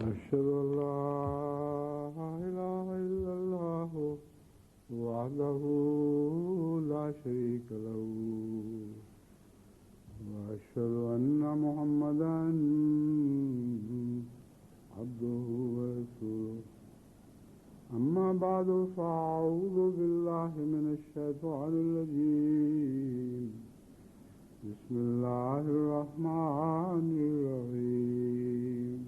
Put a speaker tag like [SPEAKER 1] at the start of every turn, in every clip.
[SPEAKER 1] أشهد أن لا إله إلا الله وحده لا شريك له وأشهد أن محمدا عبده ورسوله أما بعد فأعوذ بالله من الشيطان الرجيم بسم الله الرحمن الرحيم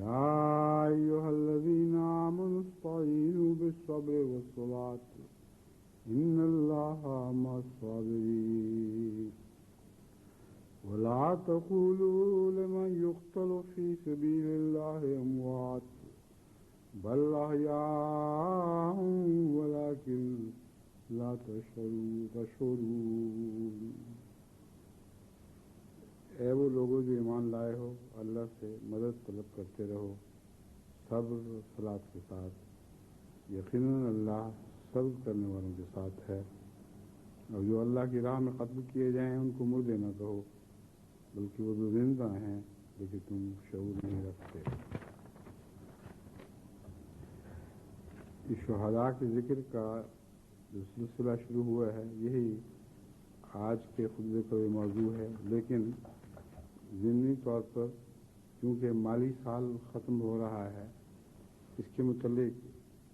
[SPEAKER 1] يا أيها الذين آمنوا استعينوا بالصبر والصلاة إن الله مع الصابرين ولا تقولوا لمن يقتل في سبيل الله أموات بل أحياء ولكن لا تشعرون. اے وہ لوگوں جو ایمان لائے ہو اللہ سے مدد طلب کرتے رہو صبر و صلاۃ کے ساتھ. یقیناً اللہ صبر کرنے والوں کے ساتھ ہے. اور جو اللہ کی راہ میں قتل کیے جائیں ان کو مردے نہ کہو بلکہ وہ تو زندہ ہیں لیکن تم شعور نہیں رکھتے. اس شہداء کے ذکر کا جو سلسلہ شروع ہوا ہے یہی آج کے خطبے کا بھی موضوع ہے، لیکن ضمنی طور پر کیونکہ مالی سال ختم ہو رہا ہے اس کے متعلق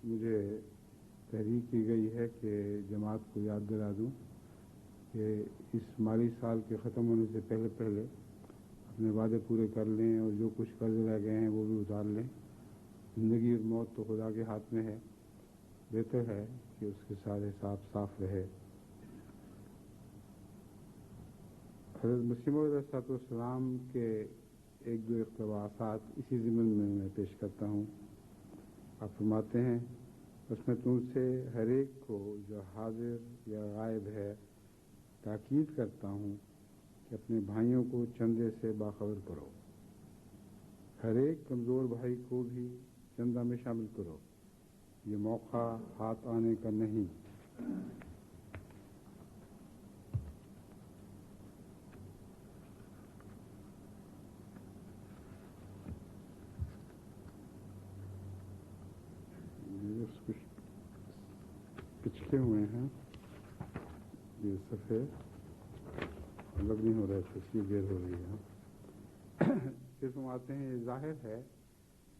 [SPEAKER 1] مجھے تحریک کی گئی ہے کہ جماعت کو یاد دلا دوں کہ اس مالی سال کے ختم ہونے سے پہلے پہلے اپنے وعدے پورے کر لیں اور جو کچھ قرض رہ گئے ہیں وہ بھی اتار لیں. زندگی اور موت تو خدا کے ہاتھ میں ہے، بہتر ہے کہ اس کے سارے حساب صاف رہے. حضرت مسیح موعود علیہ السلام کے ایک دو اقتباسات اسی ضمن میں پیش کرتا ہوں. آپ فرماتے ہیں اس میں تم سے ہر ایک کو جو حاضر یا غائب ہے تاکید کرتا ہوں کہ اپنے بھائیوں کو چندے سے باخبر کرو. ہر ایک کمزور بھائی کو بھی چندہ میں شامل کرو، یہ موقع ہاتھ آنے کا نہیں. کچھ پچھلے ہوئے ہیں یہ صفحے الگ نہیں ہو رہے تھے اس لیے دیر ہو رہی ہے. پھر تم آتے ہیں یہ ظاہر ہے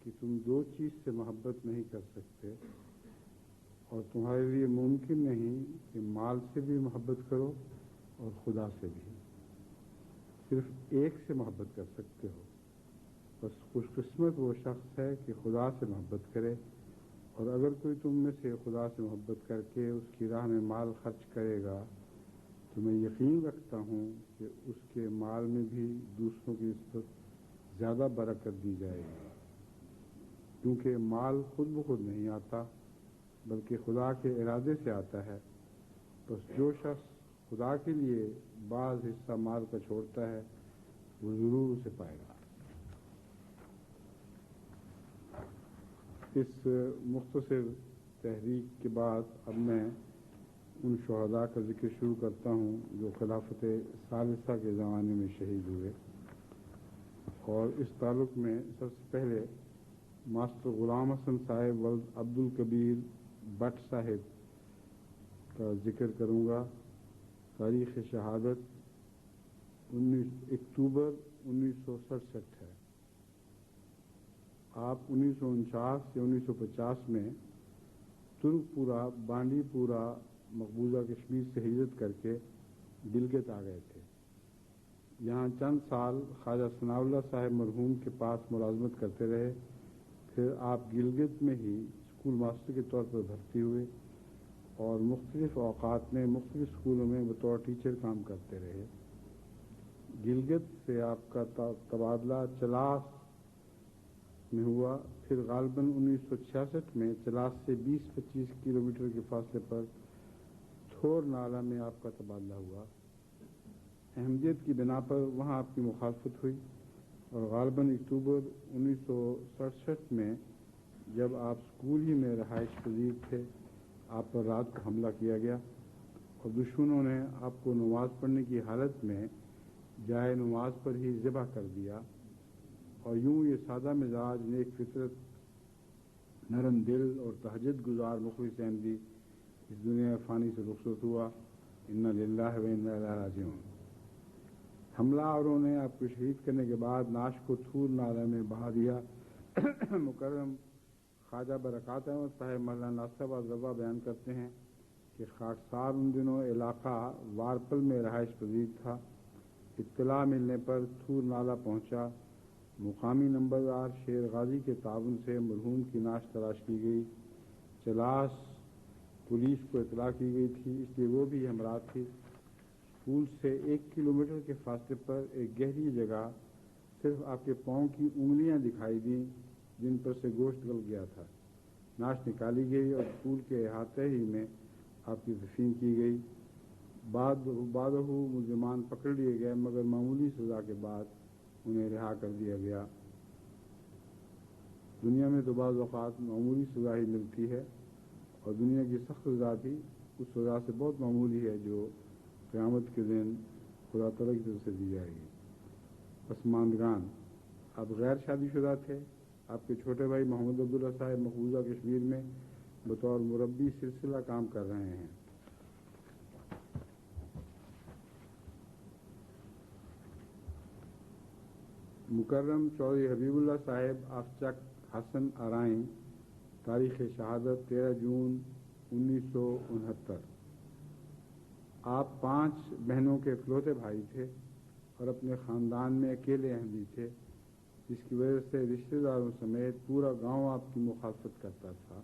[SPEAKER 1] کہ تم دو چیز سے محبت نہیں کر سکتے اور تمہارے لیے ممکن نہیں کہ مال سے بھی محبت کرو اور خدا سے بھی. صرف ایک سے محبت کر سکتے ہو. بس خوش قسمت وہ شخص ہے کہ خدا سے محبت کرے، اور اگر کوئی تم میں سے خدا سے محبت کر کے اس کی راہ میں مال خرچ کرے گا تو میں یقین رکھتا ہوں کہ اس کے مال میں بھی دوسروں کی نسبت زیادہ برکت دی جائے گی، کیونکہ مال خود بخود نہیں آتا بلکہ خدا کے ارادے سے آتا ہے. بس جو شخص خدا کے لیے بعض حصہ مال کا چھوڑتا ہے وہ ضرور اسے پائے گا. اس مختصر تحریک کے بعد اب میں ان شہداء کا ذکر شروع کرتا ہوں جو خلافت ثالثہ کے زمانے میں شہید ہوئے. اور اس تعلق میں سب سے پہلے ماسٹر غلام حسن صاحب ولد عبد الکبیر بٹ صاحب کا ذکر کروں گا. تاریخ شہادت 19 اکتوبر 1967 ہے. آپ 1949 سے 1950 میں ترک پورہ بانڈی پورہ مقبوضہ کشمیر سے ہجرت کر کے گلگت آ گئے تھے. یہاں چند سال خواجہ ثناء اللہ صاحب مرحوم کے پاس ملازمت کرتے رہے. پھر آپ گلگت میں ہی اسکول ماسٹر کے طور پر بھرتی ہوئے اور مختلف اوقات میں مختلف اسکولوں میں بطور ٹیچر کام کرتے رہے. گلگت سے آپ کا تبادلہ چلاس میں ہوا. پھر غالباً 1966 میں چلاس سے 20-25 کلومیٹر کے فاصلے پر تھور نالہ میں آپ کا تبادلہ ہوا. احمدیت کی بنا پر وہاں آپ کی مخالفت ہوئی اور غالباً اکتوبر 1967 میں جب آپ اسکول ہی میں رہائش پذیر تھے آپ پر رات کو حملہ کیا گیا اور دشمنوں نے آپ کو نماز پڑھنے کی حالت میں جائے نماز پر ہی ذبح کر دیا. اور یوں یہ سادہ مزاج، نیک فطرت، نرم دل اور تہجد گزار مخلص احمدی اس دنیا فانی سے رخصت ہوا۔ انا للہ و انا الیہ راجعون۔ حملہ آوروں نے آپ کو شہید کرنے کے بعد نعش کو تھور نالہ میں بہا دیا۔ مکرم خواجہ برکات احمد صاحب مولانا ناصر آباد رضا بیان کرتے ہیں کہ خاکسار ان دنوں علاقہ وارپل میں رہائش پذیر تھا۔ اطلاع ملنے پر تھور نالہ پہنچا۔ مقامی نمبردار شیر غازی کے تعاون سے مرحوم کی نعش تلاش کی گئی۔ چلاس پولیس کو اطلاع کی گئی تھی، اس لیے وہ بھی ہمراہ تھی۔ پول سے 1 کلومیٹر کے فاصلے پر ایک گہری جگہ صرف آپ کے پاؤں کی انگلیاں دکھائی دیں جن پر سے گوشت گل گیا تھا۔ نعش نکالی گئی اور پول کے احاطے ہی میں آپ کی تدفین کی گئی۔ بعدہ ملزمان پکڑ لیے گئے مگر معمولی سزا کے بعد انہیں رہا کر دیا گیا۔ دنیا میں تو بعض اوقات معمولی سزا ہی ملتی ہے اور دنیا کی سخت سزا بھی اس سزا سے بہت معمولی ہے جو قیامت کے دن خدا تعالیٰ کی طرف سے دی جائے گی۔ پسماندگان، آپ غیر شادی شدہ تھے۔ آپ کے چھوٹے بھائی محمد عبداللہ صاحب مقبوضہ کشمیر میں بطور مربی سلسلہ کام کر رہے ہیں۔ مکرم چودھری حبیب اللہ صاحب آفچک حسن ارائیں، تاریخ شہادت 13 جون 1969۔ آپ 5 بہنوں کے اکلوتے بھائی تھے اور اپنے خاندان میں اکیلے احمدی تھے، جس کی وجہ سے رشتہ داروں سمیت پورا گاؤں آپ کی مخالفت کرتا تھا۔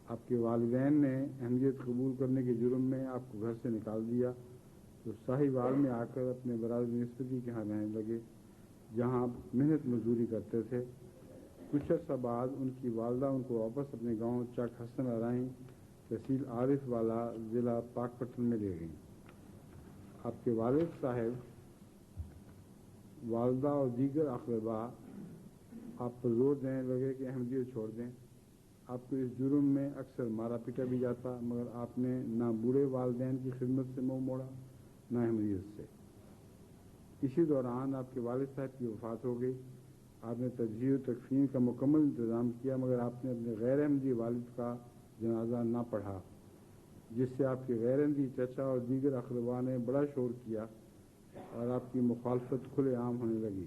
[SPEAKER 1] آپ کے والدین نے احمدیت قبول کرنے کے جرم میں آپ کو گھر سے نکال دیا تو ساہیوال میں آ کر اپنے برادر نسبتی کے یہاں رہنے لگے، جہاں آپ محنت مزدوری کرتے تھے۔ کچھ عرصہ بعد ان کی والدہ ان کو واپس اپنے گاؤں چک حسن ارائیں، تحصیل عارف والا، ضلع پاک پٹن میں لے گئیں۔ آپ کے والد صاحب، والدہ اور دیگر اقربا آپ پر زور دینے لگے کہ احمدیت چھوڑ دیں۔ آپ کو اس جرم میں اکثر مارا پیٹا بھی جاتا مگر آپ نے نہ بوڑھے والدین کی خدمت سے منہ موڑا نہ احمدیت سے۔ اسی دوران آپ کے والد صاحب کی وفات ہو گئی۔ آپ نے تجہیز و تکفین کا مکمل انتظام کیا مگر آپ نے اپنے غیر احمدی والد کا جنازہ نہ پڑھا، جس سے آپ کے غیر احمدی چچا اور دیگر اقربا نے بڑا شور کیا اور آپ کی مخالفت کھلے عام ہونے لگی۔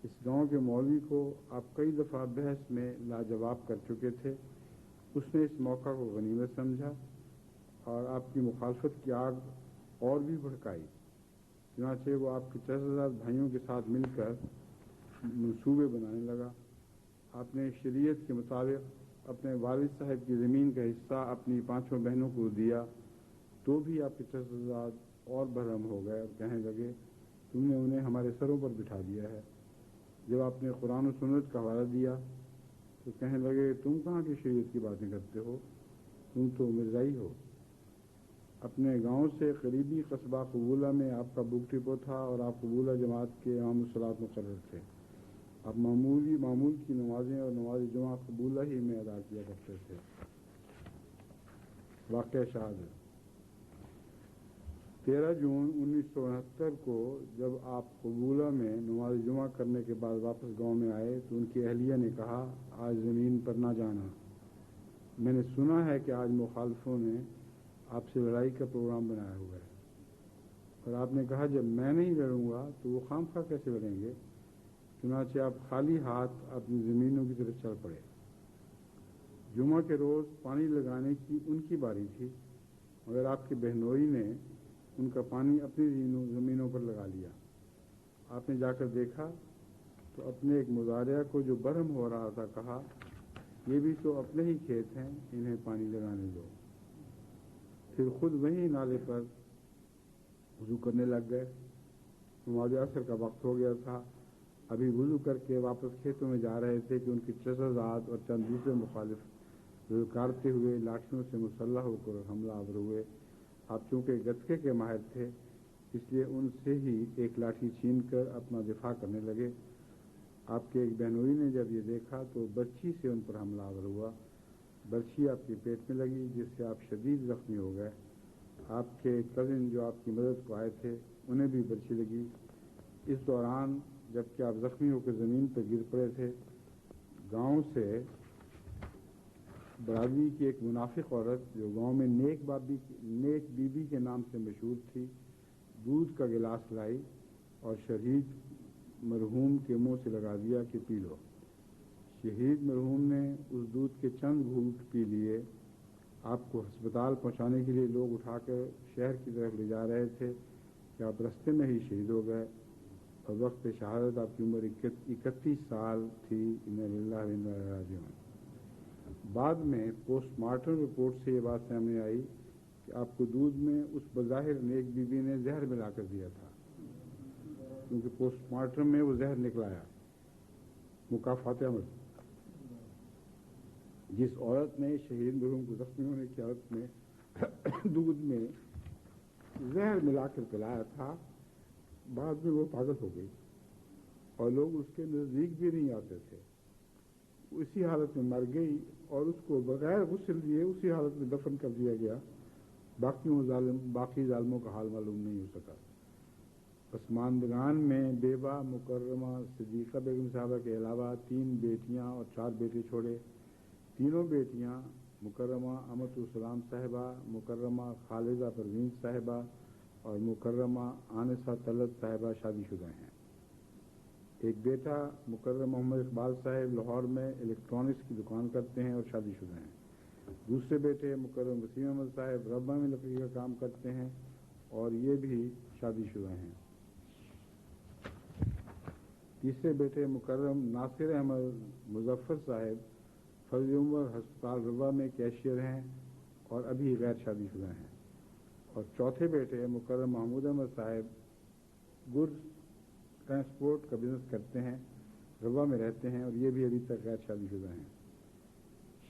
[SPEAKER 1] اس گاؤں کے مولوی کو آپ کئی دفعہ بحث میں لاجواب کر چکے تھے۔ اس نے اس موقع کو غنیمت سمجھا اور آپ کی مخالفت کی آگ اور بھی بھڑکائی۔ چنانچہ وہ آپ کے چچزاد بھائیوں کے ساتھ مل کر منصوبے بنانے لگا۔ آپ نے شریعت کے مطابق اپنے والد صاحب کی زمین کا حصہ اپنی 5 بہنوں کو دیا تو بھی آپ کے چچزاد اور برہم ہو گئے اور کہنے لگے تم نے انہیں ہمارے سروں پر بٹھا دیا ہے۔ جب آپ نے قرآن و سنت کا حوالہ دیا تو کہنے لگے تم کہاں کی شریعت کی باتیں کرتے ہو، تم تو مرزائی ہو۔ اپنے گاؤں سے قریبی قصبہ قبولہ میں آپ کا بک ڈپو تھا اور آپ قبولہ جماعت کے امام الصلاۃ مقرر تھے۔ آپ معمول کی نمازیں اور نماز جمعہ قبولہ ہی میں ادا کیا کرتے تھے۔ واقعہ شہادت 13 جون 1969 کو جب آپ قبولہ میں نماز جمعہ کرنے کے بعد واپس گاؤں میں آئے تو ان کی اہلیہ نے کہا آج زمین پر نہ جانا، میں نے سنا ہے کہ آج مخالفوں نے آپ سے لڑائی کا پروگرام بنایا ہوا ہے۔ اور آپ نے کہا جب میں نہیں لڑوں گا تو وہ خام خواہ کیسے لڑیں گے؟ چنانچہ آپ خالی ہاتھ اپنی زمینوں کی طرف چل پڑے۔ جمعہ کے روز پانی لگانے کی ان کی باری تھی مگر آپ کی بہنوئی نے ان کا پانی اپنی زمینوں پر لگا لیا۔ آپ نے جا کر دیکھا تو اپنے ایک مزارع کو جو برہم ہو رہا تھا کہا یہ بھی تو اپنے ہی کھیت ہیں، انہیں پانی لگانے دو۔ پھر خود وہیں نالے پر وضو کرنے لگ گئے۔ نماز عصر کا وقت ہو گیا تھا۔ ابھی وضو کر کے واپس کھیتوں میں جا رہے تھے کہ ان کے چچزاد اور چند دوسرے مخالف للکارتے ہوئے لاٹھیوں سے مسلح ہو کر حملہ آور ہوئے۔ آپ چونکہ گتکے کے ماہر تھے اس لیے ان سے ہی ایک لاٹھی چھین کر اپنا دفاع کرنے لگے۔ آپ کے ایک بہنوئی نے جب یہ دیکھا تو برچھی سے ان پر حملہ آور ہوا۔ برچھی آپ کے پیٹ میں لگی جس سے آپ شدید زخمی ہو گئے۔ آپ کے کزن جو آپ کی مدد کو آئے تھے انہیں بھی برچھی لگی۔ اس دوران جبکہ آپ زخمی ہو کے زمین پر گر پڑے تھے۔ گاؤں سے برادری کی ایک منافق عورت جو گاؤں میں نیک بی بی کے نام سے مشہور تھی، دودھ کا گلاس لائی اور شہید مرحوم کے منہ سے لگا دیا کہ پی لو۔ شہید مرحوم نے اس دودھ کے چند گھونٹ پی لیے۔ آپ کو ہسپتال پہنچانے کے لیے لوگ اٹھا کر شہر کی طرف لے جا رہے تھے کہ آپ رستے میں ہی شہید ہو گئے، اور وقت شہادت آپ کی عمر 31 سال تھی۔ انا للہ و انا الیہ راجعون۔ بعد میں پوسٹ مارٹم رپورٹ سے یہ بات سامنے آئی کہ آپ کو دودھ میں اس بظاہر نیک بی بی نے زہر ملا کر دیا تھا، کیونکہ پوسٹ مارٹم میں وہ زہر نکلایا۔ مکافات عمل، جس عورت نے شہید مرحوم کو زخمی ہونے کی حالت میں دودھ میں زہر ملا کر پلایا تھا، بعد میں وہ پاگل ہو گئی اور لوگ اس کے نزدیک بھی نہیں آتے تھے۔ اسی حالت میں مر گئی اور اس کو بغیر غسل دیے اسی حالت میں دفن کر دیا گیا۔ باقی ظالموں کا حال معلوم نہیں ہو سکا۔ پسماندگان میں بیوہ مکرمہ صدیقہ بیگم صاحبہ کے علاوہ 3 بیٹیاں اور 4 بیٹے چھوڑے۔ تینوں بیٹیاں مکرمہ امت السلام صاحبہ، مکرمہ خالدہ پروین صاحبہ اور مکرمہ آنسہ طلعت صاحبہ شادی شدہ ہیں۔ ایک بیٹا مکرم محمد اقبال صاحب لاہور میں الیکٹرانکس کی دکان کرتے ہیں اور شادی شدہ ہیں۔ دوسرے بیٹے مکرم وسیم احمد صاحب ربہ میں لکڑی کا کام کرتے ہیں اور یہ بھی شادی شدہ ہیں۔ تیسرے بیٹے مکرم ناصر احمد مظفر صاحب فضل عمر ہسپتال ربہ میں کیشیئر ہیں اور ابھی غیر شادی شدہ ہیں۔ اور چوتھے بیٹے مکرم محمود احمد صاحب گڈز ٹرانسپورٹ کا بزنس کرتے ہیں، ربہ میں رہتے ہیں اور یہ بھی ابھی تک غیر شادی شدہ ہیں۔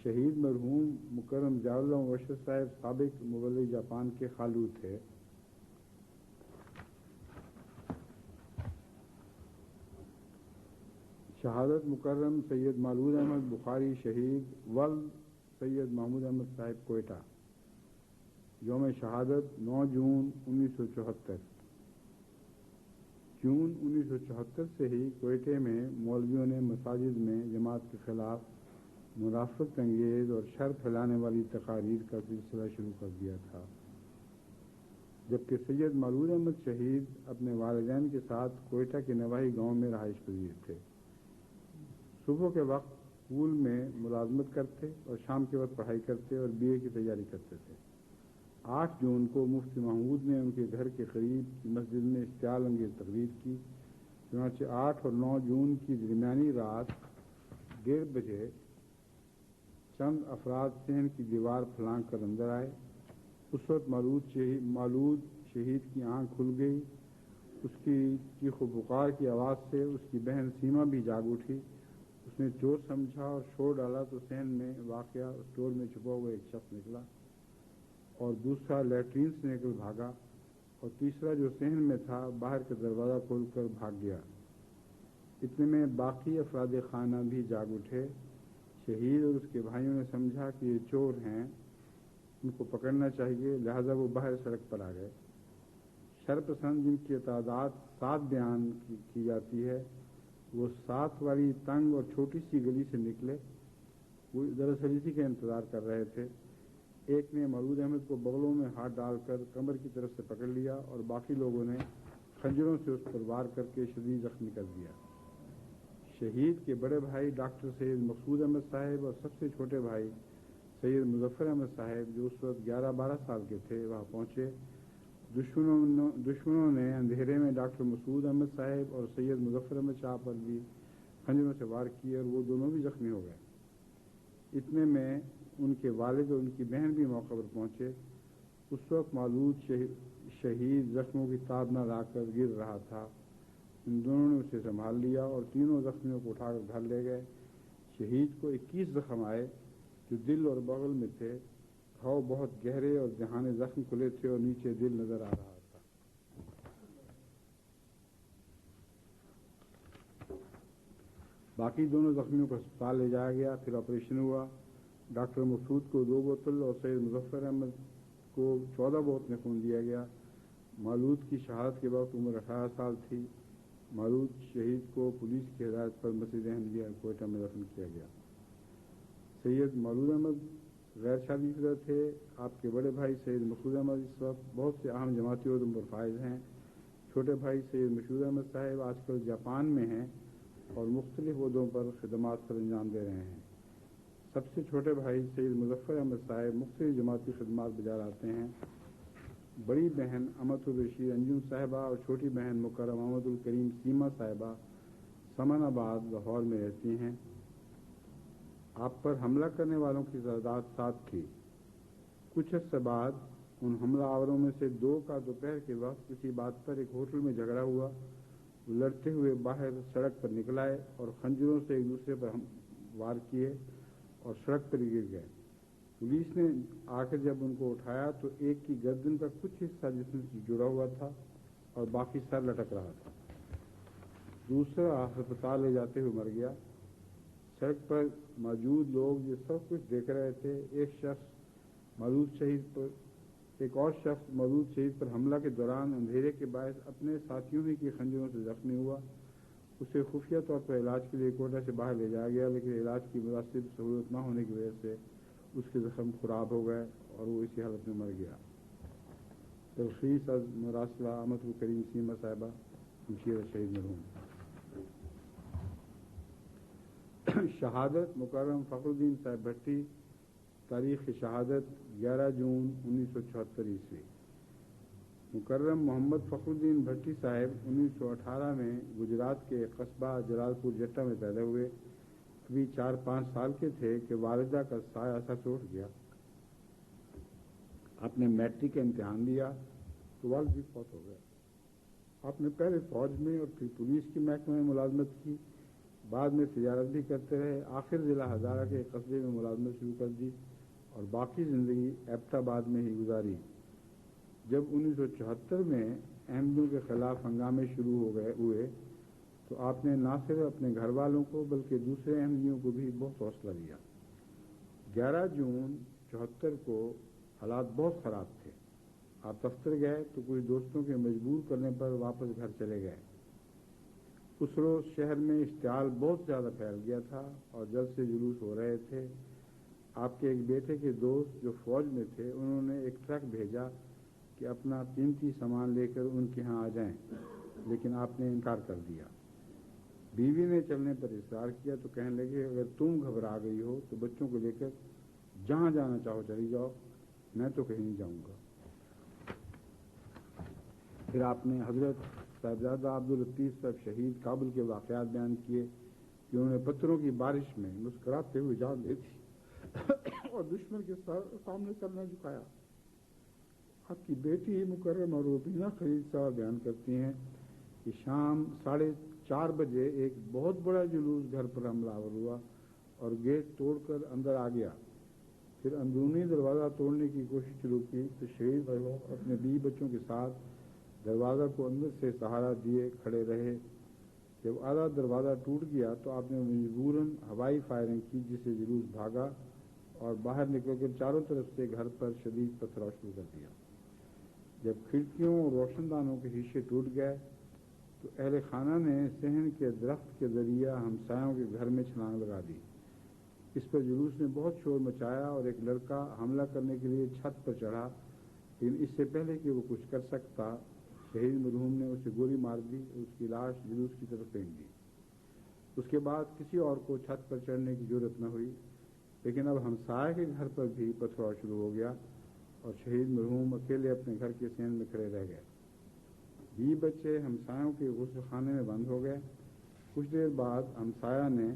[SPEAKER 1] شہید مرحوم مکرم جاولہ مبشر صاحب سابق مبلغ جاپان کے خالو تھے۔ شہادت مکرم سید مولود احمد بخاری شہید ولد سید محمود احمد صاحب کوئٹہ۔ یوم شہادت 9 جون 1974۔ جون 1974 سے ہی کوئٹے میں مولویوں نے مساجد میں جماعت کے خلاف منافقت انگیز اور شر پھیلانے والی تقاریر کا سلسلہ شروع کر دیا تھا، جبکہ سید مولود احمد شہید اپنے والدین کے ساتھ کوئٹہ کے نواحی گاؤں میں رہائش پذیر تھے۔ صبح کے وقت اسکول میں ملازمت کرتے اور شام کے وقت پڑھائی کرتے اور BA کی تیاری کرتے تھے۔ 8 جون کو مفتی محمود نے ان کے گھر کے قریب کی مسجد میں اشتعال انگیز تقریر کی۔ چنانچہ 8 اور 9 جون کی درمیانی رات 1:30 بجے چند افراد صحن کی دیوار پھلانگ کر اندر آئے۔ اس وقت مولود شہید کی آنکھ کھل گئی۔ اس کی چیخ و پکار کی آواز سے اس کی بہن سیما بھی جاگ اٹھی۔ اس نے چور سمجھا اور شور ڈالا تو صحن میں واقع اسٹور میں چھپا ہوا ایک شخص نکلا اور دوسرا لیٹرین سے نکل بھاگا اور تیسرا جو صحن میں تھا باہر کا دروازہ کھول کر بھاگ گیا۔ اتنے میں باقی افراد خانہ بھی جاگ اٹھے۔ شہید اور اس کے بھائیوں نے سمجھا کہ یہ چور ہیں، ان کو پکڑنا چاہیے، لہذا وہ باہر سڑک پر آ گئے۔ شرپسند جن کی تعداد 7 بیان کی جاتی ہے، وہ 7 والی تنگ اور چھوٹی سی گلی سے نکلے۔ وہ دراصل اسی کا انتظار کر رہے تھے۔ ایک نے مولود احمد کو بغلوں میں ہاتھ ڈال کر کمر کی طرف سے پکڑ لیا اور باقی لوگوں نے خنجروں سے اس پر وار کر کے شدید زخمی کر دیا۔ شہید کے بڑے بھائی ڈاکٹر سید مقصود احمد صاحب اور سب سے چھوٹے بھائی سید مظفر احمد صاحب جو اس وقت 11-12 سال کے تھے وہاں پہنچے۔ دشمنوں نے اندھیرے میں ڈاکٹر مسعود احمد صاحب اور سید مظفر احمد شاہ پر بھی خنجروں سے وار کیے اور وہ دونوں بھی زخمی ہو گئے۔ اتنے میں ان کے والد اور ان کی بہن بھی موقع پر پہنچے۔ اس وقت مولود شہید زخموں کی تاب نہ لا کر گر رہا تھا۔ ان دونوں نے اسے سنبھال لیا اور تینوں زخمیوں کو اٹھا کر گھر لے گئے۔ شہید کو 21 زخم آئے جو دل اور بغل میں تھے۔ گھاؤ بہت گہرے اور دہانے زخم کھلے تھے اور نیچے دل نظر آ رہا تھا۔ باقی دونوں زخمیوں کو ہسپتال لے جایا گیا، پھر آپریشن ہوا۔ ڈاکٹر مسعود کو 2 بوتل اور سید مظفر احمد کو 14 بوتلیں خون دیا گیا۔ مولود کی شہادت کے وقت عمر 18 سال تھی۔ معروف شہید کو پولیس کی ہدایت پر مسجد احمدیہ کوئٹہ میں دفن کیا گیا۔ سید مولود احمد غیر شادی شدہ تھے۔ آپ کے بڑے بھائی سید مسعود احمد اس وقت بہت سے اہم جماعتی عہدوں پر فائز ہیں۔ چھوٹے بھائی سید مشہور احمد صاحب آج کل جاپان میں ہیں اور مختلف عہدوں پر خدمات سر انجام دے رہے ہیں۔ سب سے چھوٹے بھائی سید مظفر احمد صاحب مختلف جماعتی خدمات بجا لاتے ہیں۔ بڑی بہن امت الرشید انجم صاحبہ اور چھوٹی بہن مکرم محمد الکریم سیما صاحبہ سمن آباد لاہور میں رہتی ہیں۔ آپ پر حملہ کرنے والوں کی تعداد 7 تھی۔ کچھ عرصے بعد ان حملہ آوروں میں سے 2 کا دوپہر کے وقت کسی بات پر ایک ہوٹل میں جھگڑا ہوا۔ وہ لڑتے ہوئے باہر سڑک پر نکل آئے اور خنجروں سے ایک دوسرے پر وار کیے اور سڑک پر گر گئے۔ پولیس نے آ کر جب ان کو اٹھایا تو ایک کی گردن کا کچھ حصہ جسم سے جڑا ہوا تھا اور باقی سر لٹک رہا تھا۔ دوسرا ہسپتال لے جاتے ہوئے مر گیا۔ سڑک پر موجود لوگ یہ سب کچھ دیکھ رہے تھے۔ ایک اور شخص مولود شہید پر حملہ کے دوران اندھیرے کے باعث اپنے ساتھیوں ہی کی خنجروں سے زخمی ہوا۔ اسے خفیہ طور پر علاج کے لیے کوئٹہ سے باہر لے جایا گیا، لیکن علاج کی مناسب سہولت نہ ہونے کی وجہ سے اس کے زخم خراب ہو گئے اور وہ اسی حالت میں مر گیا۔ تلخیص از مراسلہ امت الکریم سیما صاحبہ ہمشیرہ شہید مرحوم۔ شہادت مکرم فخر الدین صاحب بھٹی، تاریخ شہادت 11 جون 1974 عیسوی۔ مکرم محمد فخر الدین بھٹی صاحب 1918 میں گجرات کے قصبہ جلال پور جٹا میں پیدا ہوئے۔ ابھی 4-5 سال کے تھے کہ والدہ کا سایہ سر سے اٹھ گیا۔ آپ نے میٹرک کا امتحان دیا تو والد بھی فوت ہو گئے۔ آپ نے پہلے فوج میں اور پھر پولیس کے محکمے میں ملازمت کی، بعد میں تجارت بھی کرتے رہے۔ آخر ضلع ہزارہ کے قصبے میں ملازمت شروع کر دی اور باقی زندگی ایبٹ آباد میں ہی گزاری۔ جب 1974 میں احمدیوں کے خلاف ہنگامے شروع ہوئے تو آپ نے نہ صرف اپنے گھر والوں کو بلکہ دوسرے احمدیوں کو بھی بہت حوصلہ دیا۔ 11 جون 74 کو حالات بہت خراب تھے۔ آپ دفتر گئے تو کچھ دوستوں کے مجبور کرنے پر واپس گھر چلے گئے۔ اس روز شہر میں اشتعال بہت زیادہ پھیل گیا تھا اور جلد سے جلوس ہو رہے تھے۔ آپ کے ایک بیٹے کے دوست جو فوج میں تھے انہوں نے ایک ٹرک بھیجا کہ اپنا قیمتی سامان لے کر ان کے ہاں آ جائیں، لیکن آپ نے انکار کر دیا۔ بیوی نے چلنے پر اصرار کیا تو کہنے لگے اگر تم گھبرا گئی ہو تو بچوں کو لے کر جہاں جانا چاہو چلی جاؤ، میں تو کہیں نہیں جاؤں گا۔ پھر آپ نے حضرت صاحبزادہ عبداللطیف صاحب شہید کابل کے واقعات بیان کیے کہ انہوں نے پتھروں کی بارش میں مسکراتے ہوئے جان دی تھی اور دشمن کے سامنے سر نہ جھکایا۔ آپ کی بیٹی مکرم اور روبینہ خلیل صاحب بیان کرتی ہیں کہ شام 4:30 بجے ایک بہت بڑا جلوس گھر پر حملہ آور ہوا اور گیٹ توڑ کر اندر آ گیا۔ پھر اندرونی دروازہ توڑنے کی کوشش شروع کی تو شہید بھائیوں اپنے 20 بچوں کے ساتھ دروازہ کو اندر سے سہارا دیے کھڑے رہے۔ جب آدھا دروازہ ٹوٹ گیا تو آپ نے مجبوراً ہوائی فائرنگ کی جس سے جلوس بھاگا اور باہر نکل کر چاروں طرف سے گھر پر شدید پتھراؤ شروع کر دیا۔ جب کھڑکیوں اور روشن دانوں کے شیشے ٹوٹ گئے تو اہل خانہ نے صحن کے درخت کے ذریعہ ہمسایوں کے گھر میں چھلانگ لگا دی۔ اس پر جلوس نے بہت شور مچایا اور ایک لڑکا حملہ کرنے کے لیے چھت پر چڑھا، لیکن اس سے پہلے کہ وہ کچھ کر سکتا شہید مرحوم نے اسے گولی مار دی اور اس کی لاش جلوس کی طرف پھینک دی۔ اس کے بعد کسی اور کو چھت پر چڑھنے کی ضرورت نہ ہوئی، لیکن اب ہمسائے کے گھر پر بھی پتھراؤ شروع ہو گیا اور شہید مرحوم اکیلے اپنے گھر کے صحن میں کھڑے رہ گئے۔ 20 بچے ہمسایوں کے غسل خانے میں بند ہو گئے۔ کچھ دیر بعد ہمسایہ نے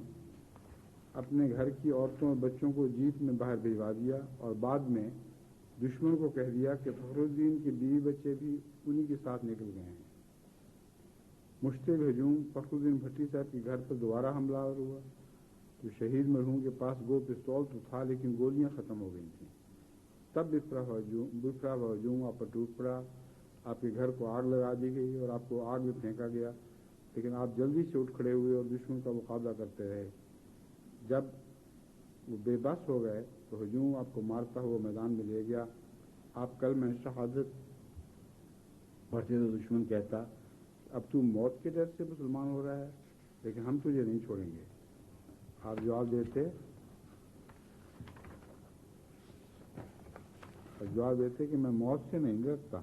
[SPEAKER 1] اپنے گھر کی عورتوں اور بچوں کو جیپ میں باہر بھجوا دیا اور بعد میں دشمن کو کہہ دیا کہ فخر الدین کے 20 بچے بھی انہی کے ساتھ نکل گئے ہیں۔ مشتعل ہجوم فخر الدین بھٹی صاحب کے گھر پر دوبارہ حملہ ہوا تو شہید مرحوم کے پاس گو پستول تو تھا لیکن گولیاں ختم ہو گئی تھیں۔ تب بفرا ہوا ہجوم آپ پر ٹوٹ پڑا، آپ کے گھر کو آگ لگا دی گئی اور آپ کو آگ میں پھینکا گیا، لیکن آپ جلدی سے اٹھ کھڑے ہوئے اور دشمن کا مقابلہ کرتے رہے۔ جب وہ بے بس ہو گئے تو ہجوم آپ کو مارتا ہوا میدان میں لے گیا۔ آپ کل میں شہادت پڑھتے تو دشمن کہتا اب تو موت کے ڈر سے مسلمان ہو رہا ہے لیکن ہم تجھے نہیں چھوڑیں گے. آپ جواب دیتے کہ میں موت سے نہیں ڈرتا,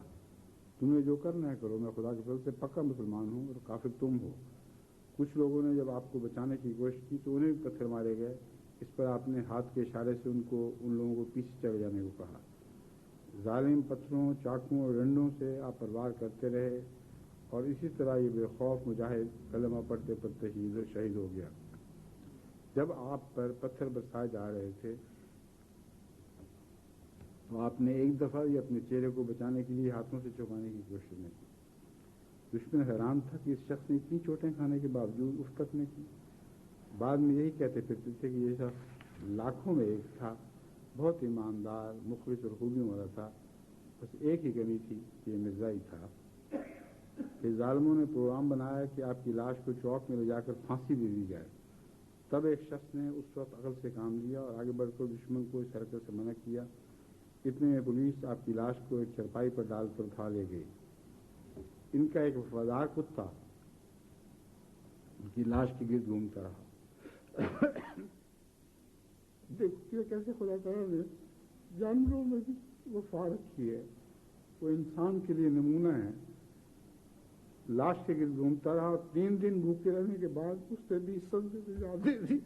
[SPEAKER 1] تمہیں جو کرنا ہے کرو, میں خدا کے فضل سے پکا مسلمان ہوں اور کافر تم ہو. کچھ لوگوں نے جب آپ کو بچانے کی کوشش کی تو انہیں بھی پتھر مارے گئے. اس پر آپ نے ہاتھ کے اشارے سے ان لوگوں کو پیچھے چلے جانے کو کہا. ظالم پتھروں, چاقوں اور ڈنڈوں سے آپ پر وار کرتے رہے اور اسی طرح یہ بے خوف مجاہد کلمہ پڑھتے پڑھتے شہید ہو گیا. جب آپ پر پتھر برسائے جا رہے تھے تو آپ نے ایک دفعہ بھی اپنے چہرے کو بچانے کے لیے ہاتھوں سے چھپانے کی کوشش نہیں کی. دشمن حیران تھا کہ اس شخص نے اتنی چوٹیں کھانے کے باوجود اف تک نہیں کی. بعد میں یہی کہتے پھرتے تھے کہ یہ شخص لاکھوں میں ایک تھا, بہت ایماندار, مخلص اور خوبیوں والا تھا. بس ایک ہی کمی تھی کہ یہ مرزا ہی تھا. کہ ظالموں نے پروگرام بنایا کہ آپ کی لاش کو چوک میں لے جا کر پھانسی دے دی جائے. تب ایک شخص نے اس وقت عقل سے کام لیا اور آگے بڑھ کر دشمن کو اس حرکت سے منع کیا. اتنے میں پولیس آپ کی لاش کو ایک چرپائی پر ڈال کر اٹھا لے گئی. ان کا ایک وفادار کتا ان کی لاش کے گرد گھومتا رہا. دیکھیے کیسے خدا تعالیٰ نے جانوروں میں بھی وفا رکھی ہے. وہ انسان کے لیے نمونہ ہے. لاش کے گرد گھومتا رہا اور 3 دن بھوکے رہنے کے بعد اس نے بھی سجدے سے جا دے دی.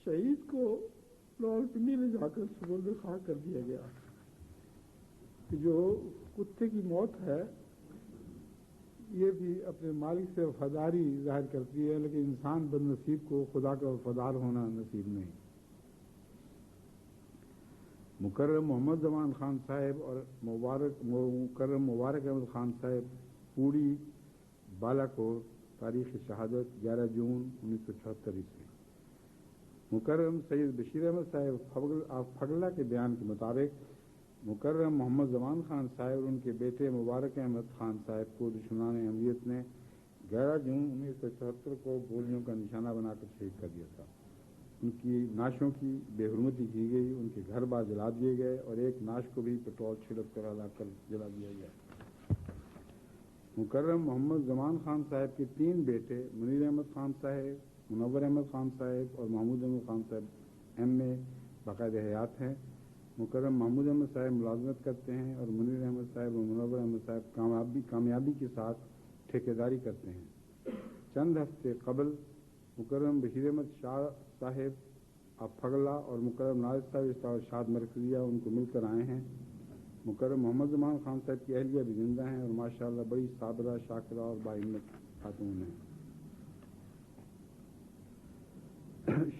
[SPEAKER 1] شہید کو راولپنڈی لے جا کر سپرد خاک کر دیا گیا. جو کتے کی موت ہے یہ بھی اپنے مالک سے وفاداری ظاہر کرتی ہے, لیکن انسان بد نصیب کو خدا کا وفادار ہونا نصیب نہیں. مکرم محمد زمان خان صاحب اور مکرم مبارک احمد خان صاحب پوڑی بالاکوٹ, تاریخ شہادت 11 جون 1974 ء. مکرم سید بشیر احمد صاحب پھگلا کے بیان کے مطابق مکرم محمد زمان خان صاحب اور ان کے بیٹے مبارک احمد خان صاحب کو دشمنان اہمیت نے 11 جون 1974 کو گولیوں کا نشانہ بنا کر شہید کر دیا تھا. ان کی نعشوں کی بے حرمتی کی گئی, ان کے گھر بار جلا دیے گئے اور ایک نعش کو بھی پٹرول چھڑک کر ہلا کر جلا دیا گیا. مکرم محمد زمان خان صاحب کے 3 بیٹے منیر احمد خان صاحب, منور احمد خان صاحب اور محمود احمد خان صاحب میں باقاعدہ حیات ہیں. مکرم محمود احمد صاحب ملازمت کرتے ہیں اور منیر احمد صاحب اور منور احمد صاحب کامیابی کے ساتھ ٹھیکیداری کرتے ہیں. چند ہفتے قبل مکرم بشیر احمد شاہ صاحب پھگلا اور مکرم ناز صاحب شاد مرکزیہ ان کو مل کر آئے ہیں. مکرم محمد زمان خان صاحب کی اہلیہ بھی زندہ ہیں اور ماشاءاللہ بڑی صابرہ, شاکرہ اور باہمت خاتون ہیں.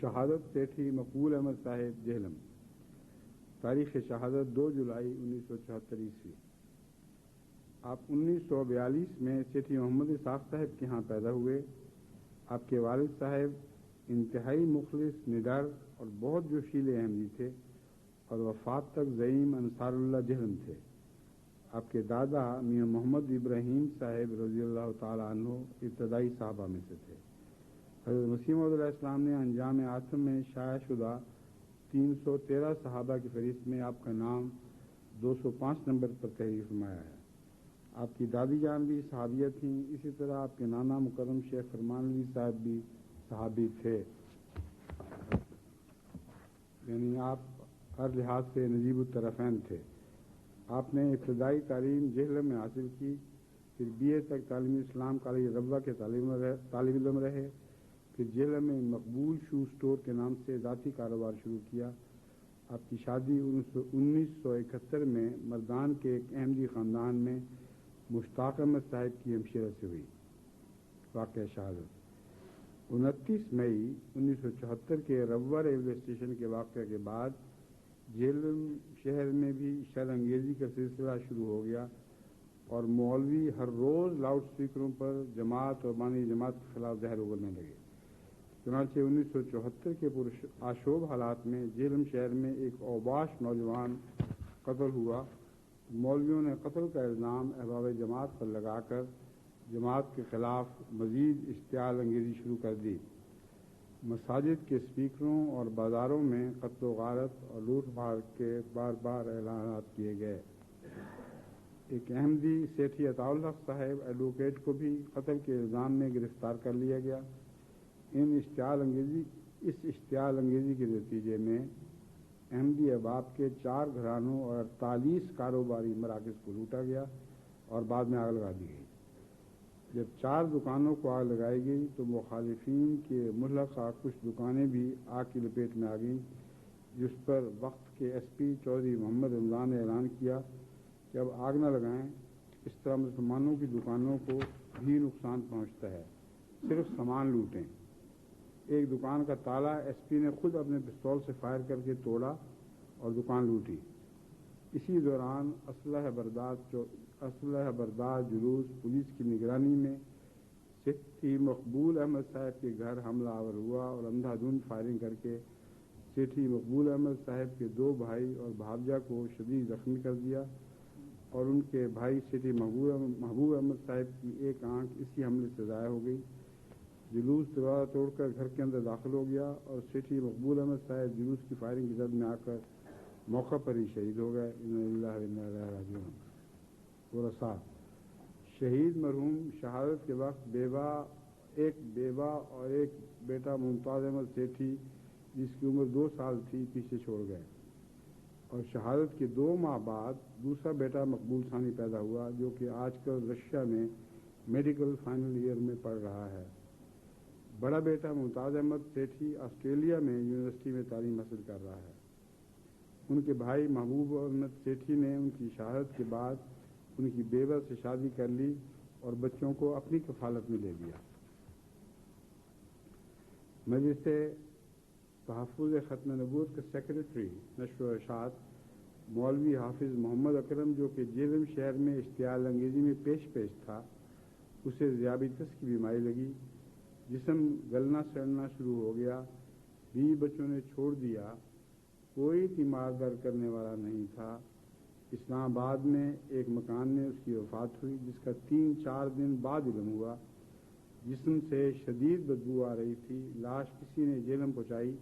[SPEAKER 1] شہادت سیٹھی مقبول احمد صاحب جہلم, تاریخ شہادت 2 جولائی 1974 ء. آپ 1942 میں سیٹھی محمد اسحاق صاحب کے ہاں پیدا ہوئے. آپ کے والد صاحب انتہائی مخلص, نڈر اور بہت جوشیلے احمدی تھے اور وفات تک زعیم انصار اللہ جہلم تھے. آپ کے دادا میاں محمد ابراہیم صاحب رضی اللہ تعالی عنہ ابتدائی صحابہ میں سے تھے. حضرت مسیح موعود علیہ السلام نے انجام آتم میں شائع شدہ 313 صحابہ کی فہرست میں آپ کا نام 205 نمبر پر تحریر فرمایا ہے. آپ کی دادی جان بھی صحابیہ تھیں. اسی طرح آپ کے نانا مکرم شیخ فرمانوی صاحب بھی صحابی تھے. یعنی آپ ہر لحاظ سے نجیب الطرفین تھے. آپ نے ابتدائی تعلیم جہلم میں حاصل کی, پھر BA تک تعلیم اسلام کالج ربوہ کے طالب علم رہے, پھر جہلم میں مقبول شو سٹور کے نام سے ذاتی کاروبار شروع کیا. آپ کی شادی 1971 میں مردان کے ایک احمدی خاندان میں مشتاق احمد صاحب کی ہمشیرہ سے ہوئی. واقعہ شہادت 29 مئی 1974 کے ربوہ ریلوے اسٹیشن کے واقعہ کے بعد جہلم شہر میں بھی شر انگیزی کا سلسلہ شروع ہو گیا اور مولوی ہر روز لاؤڈ اسپیکروں پر جماعت اور بانی جماعت کے خلاف زہر اگلنے لگے. چنانچہ 1974 کے پرآشوب حالات میں جہلم شہر میں ایک اوباش نوجوان قتل ہوا. مولویوں نے قتل کا الزام احباب جماعت پر لگا کر جماعت کے خلاف مزید اشتعال انگیزی شروع کر دی. مساجد کے اسپیکروں اور بازاروں میں قتل و غارت اور لوٹ مار کے بار بار اعلانات کیے گئے. ایک احمدی سیٹھی عطاء الحق صاحب ایڈوکیٹ کو بھی قتل کے الزام میں گرفتار کر لیا گیا۔ اس اشتعال انگیزی کے نتیجے میں احمدی احباب کے 4 گھرانوں اور 48 کاروباری مراکز کو لوٹا گیا اور بعد میں آگ لگا دی گئی۔ جب 4 دکانوں کو آگ لگائی گئی تو مخالفین کے ملحقہ کچھ دکانیں بھی آگ کی لپیٹ میں آ گئیں، جس پر وقت کے ایس پی چودھری محمد رمضان نے اعلان کیا کہ اب آگ نہ لگائیں، اس طرح مسلمانوں کی دکانوں کو بھی نقصان پہنچتا ہے، صرف سامان لوٹیں۔ ایک دکان کا تالا ایس پی نے خود اپنے پستول سے فائر کر کے توڑا اور دکان لوٹی۔ اسی دوران اسلحہ بردار جلوس پولیس کی نگرانی میں سیٹھی مقبول احمد صاحب کے گھر حملہ آور ہوا اور اندھا دھند فائرنگ کر کے سیٹھی مقبول احمد صاحب کے 2 بھائی اور بھابجا کو شدید زخمی کر دیا اور ان کے بھائی سیٹھی محبوب احمد صاحب کی ایک آنکھ اسی حملے سے ضائع ہو گئی۔ جلوس دروازہ توڑ کر گھر کے اندر داخل ہو گیا اور سیٹھی مقبول احمد صاحب جلوس کی فائرنگ کی زد میں آ کر موقع پر ہی شہید ہو گئے۔ انا للہ و انا الیہ راجعون۔ ورثاء شہید مرحوم شہادت کے وقت ایک بیوہ اور ایک بیٹا ممتاز احمد سیٹھی جس کی عمر 2 سال تھی پیچھے چھوڑ گئے، اور شہادت کے 2 ماہ بعد دوسرا بیٹا مقبول ثانی پیدا ہوا جو کہ آج کل رشیا میں میڈیکل فائنل ایئر میں پڑھ رہا ہے۔ بڑا بیٹا ممتاز احمد سیٹھی آسٹریلیا میں یونیورسٹی میں تعلیم حاصل کر رہا ہے۔ ان کے بھائی محبوب احمد سیٹھی نے ان کی شہادت کے بعد ان کی بیوہ سے شادی کر لی اور بچوں کو اپنی کفالت میں لے لیا۔ مجلس تحفظ ختم نبوت کا سیکریٹری نشر و اشاعت مولوی حافظ محمد اکرم جو کہ جیلم شہر میں اشتعال انگیزی میں پیش تھا، اسے ذیابیطس کی بیماری لگی، جسم گلنا سڑنا شروع ہو گیا، 20 بچوں نے چھوڑ دیا، کوئی تیماردار کرنے والا نہیں تھا۔ اسلام آباد میں ایک مکان میں اس کی وفات ہوئی جس کا 3-4 دن بعد علم ہوا۔ جسم سے شدید بدبو آ رہی تھی۔ لاش کسی نے جیلم پہنچائی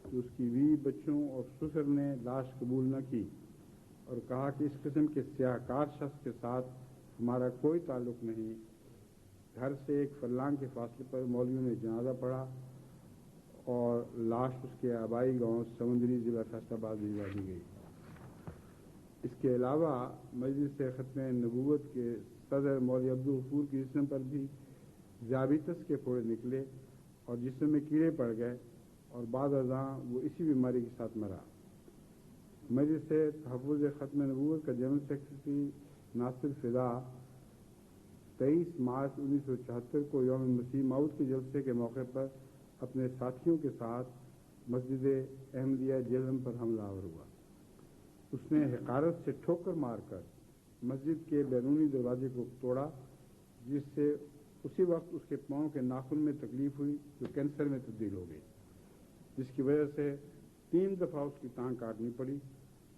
[SPEAKER 1] تو اس کی 20 بچوں اور سسر نے لاش قبول نہ کی اور کہا کہ اس قسم کے سیاہ کار شخص کے ساتھ ہمارا کوئی تعلق نہیں۔ گھر سے 1 فرلانگ کے فاصلے پر مولویوں نے جنازہ پڑھا اور لاش اس کے آبائی گاؤں سمندری ضلع فیصل آباد بھجوا دی گئی۔ اس کے علاوہ مجلس ختم نبوت کے صدر مولوی عبدالغفور کی جسم پر بھی ذیابیطس کے پھوڑے نکلے اور جسم میں کیڑے پڑ گئے اور بعد ازاں وہ اسی بیماری کے ساتھ مرا۔ مجلس تحفظ ختم نبوت کا جنرل سیکرٹری ناصر فدا 23 مارچ 1974 کو یوم مسیح موعود کے جلسے کے موقع پر اپنے ساتھیوں کے ساتھ مسجد احمدیہ جہلم پر حملہ آور ہوا۔ اس نے حقارت سے ٹھوکر مار کر مسجد کے بیرونی دروازے کو توڑا، جس سے اسی وقت اس کے پاؤں کے ناخن میں تکلیف ہوئی جو کینسر میں تبدیل ہو گئی، جس کی وجہ سے 3 دفعہ اس کی ٹانگ کاٹنی پڑی۔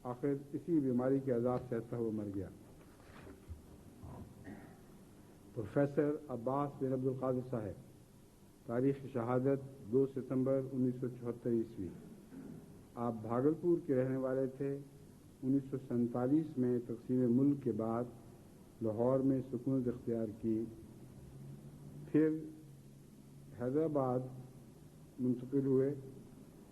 [SPEAKER 1] آخر اسی بیماری کے عذاب سہتا ہوا مر گیا۔ پروفیسر عباس بن عبدالقادر صاحب، تاریخ شہادت 2 ستمبر 1974 عیسوی۔ آپ بھاگلپور کے رہنے والے تھے۔ 1947 میں تقسیم ملک کے بعد لاہور میں سکونت اختیار کی، پھر حیدرآباد منتقل ہوئے۔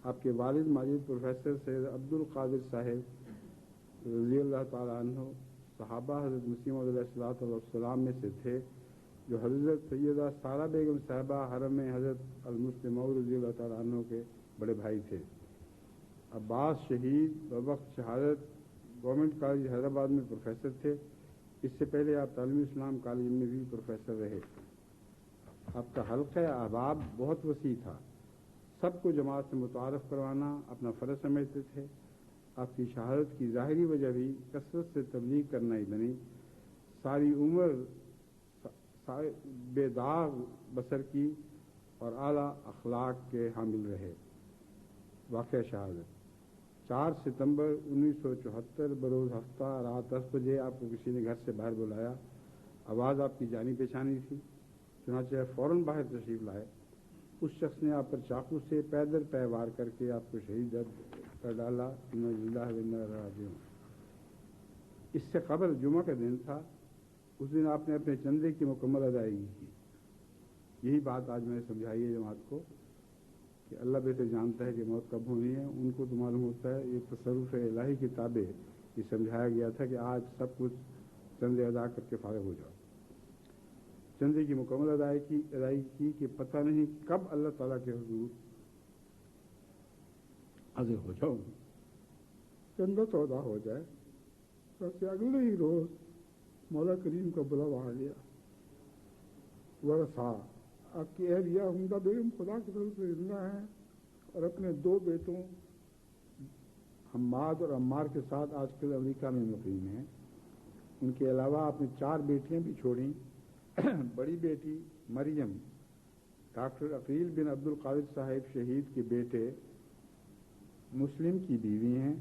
[SPEAKER 1] آپ کے والد ماجد پروفیسر سید عبدالقادر صاحب رضی اللہ تعالیٰ عنہ صحابہ حضرت مسیح موعود علیہ السلام میں سے تھے، جو حضرت سیدہ سارہ بیگم صاحبہ حرم حضرت المسلم موعود رضی اللہ تعالیٰ عنہ کے بڑے بھائی تھے۔ عباس شہید بوقت شہادت گورنمنٹ کالج حیدرآباد میں پروفیسر تھے۔ اس سے پہلے آپ تعلیم اسلام کالج میں بھی پروفیسر رہے۔ آپ کا حلقہ احباب بہت وسیع تھا، سب کو جماعت سے متعارف کروانا اپنا فرض سمجھتے تھے۔ آپ کی شہادت کی ظاہری وجہ بھی کثرت سے تبلیغ کرنا ہی بنی۔ ساری عمر بے داغ بسر کی اور اعلیٰ اخلاق کے حامل رہے۔ واقعہ شہادت 4 ستمبر 1974 بروز ہفتہ رات 10 بجے آپ کو کسی نے گھر سے باہر بلایا۔ آواز آپ کی جانی پہچانی تھی، چنانچہ فوراً باہر تشریف لائے۔ اس شخص نے آپ پر چاقو سے پیدر پے وار کر کے آپ کو شہید کر ڈالا۔ انا للہ و انا الیہ راجعون۔ اس سے قبل جمعہ کا دن تھا، اس دن آپ نے اپنے چندے کی مکمل ادائیگی کی. یہی بات آج میں نے سمجھائی ہے جماعت کو کہ اللہ بہتر جانتا ہے کہ موت کب ہونی ہے. ان کو تو معلوم ہوتا ہے، یہ تصرف الہی کی تابع یہ سمجھایا گیا تھا کہ آج سب کچھ چندے ادا کر کے فارغ ہو جاؤ. چندے کی مکمل ادائیگی کی کہ پتہ نہیں کب اللہ تعالیٰ کے حضور حاضر ہو جاؤ. چندہ تو ادا ہو جائے. بس اگلے ہی روز مولا کریم کا بلاوا آ گیا. ورثہ آپ کی اہلیہ حمدہ بیگم خدا کی طرف سے زندہ ہیں اور اپنے 2 بیٹوں حماد اور عمار کے ساتھ آج کل امریکہ میں مقیم ہیں. ان کے علاوہ آپ نے 4 بیٹیاں بھی چھوڑیں. بڑی بیٹی مریم ڈاکٹر عقیل بن عبد القادر صاحب شہید کے بیٹے مسلم کی بیوی ہیں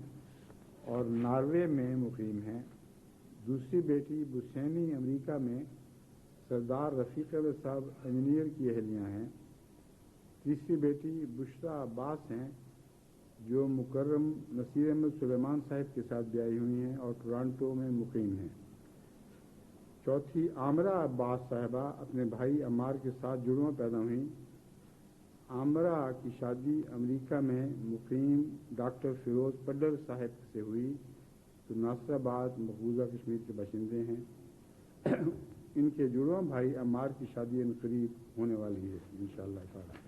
[SPEAKER 1] اور ناروے میں مقیم ہیں. دوسری بیٹی بسینی امریکہ میں سردار رفیق احمد صاحب انجینئر کی اہلیہ ہیں. تیسری بیٹی بشرا عباس ہیں جو مکرم نصیر احمد سلیمان صاحب کے ساتھ بیاہی ہوئی ہیں اور ٹورانٹو میں مقیم ہیں. چوتھی عامرہ عباس صاحبہ اپنے بھائی عمار کے ساتھ جڑواں پیدا ہوئیں. عامرہ کی شادی امریکہ میں مقیم ڈاکٹر فیروز پڈر صاحب سے ہوئی جو ناصر آباد مقبوضہ کشمیر کے باشندے ہیں. ان کے جڑواں بھائی عمار کی شادی عنقریب ہونے والی ہے انشاءاللہ تعالی.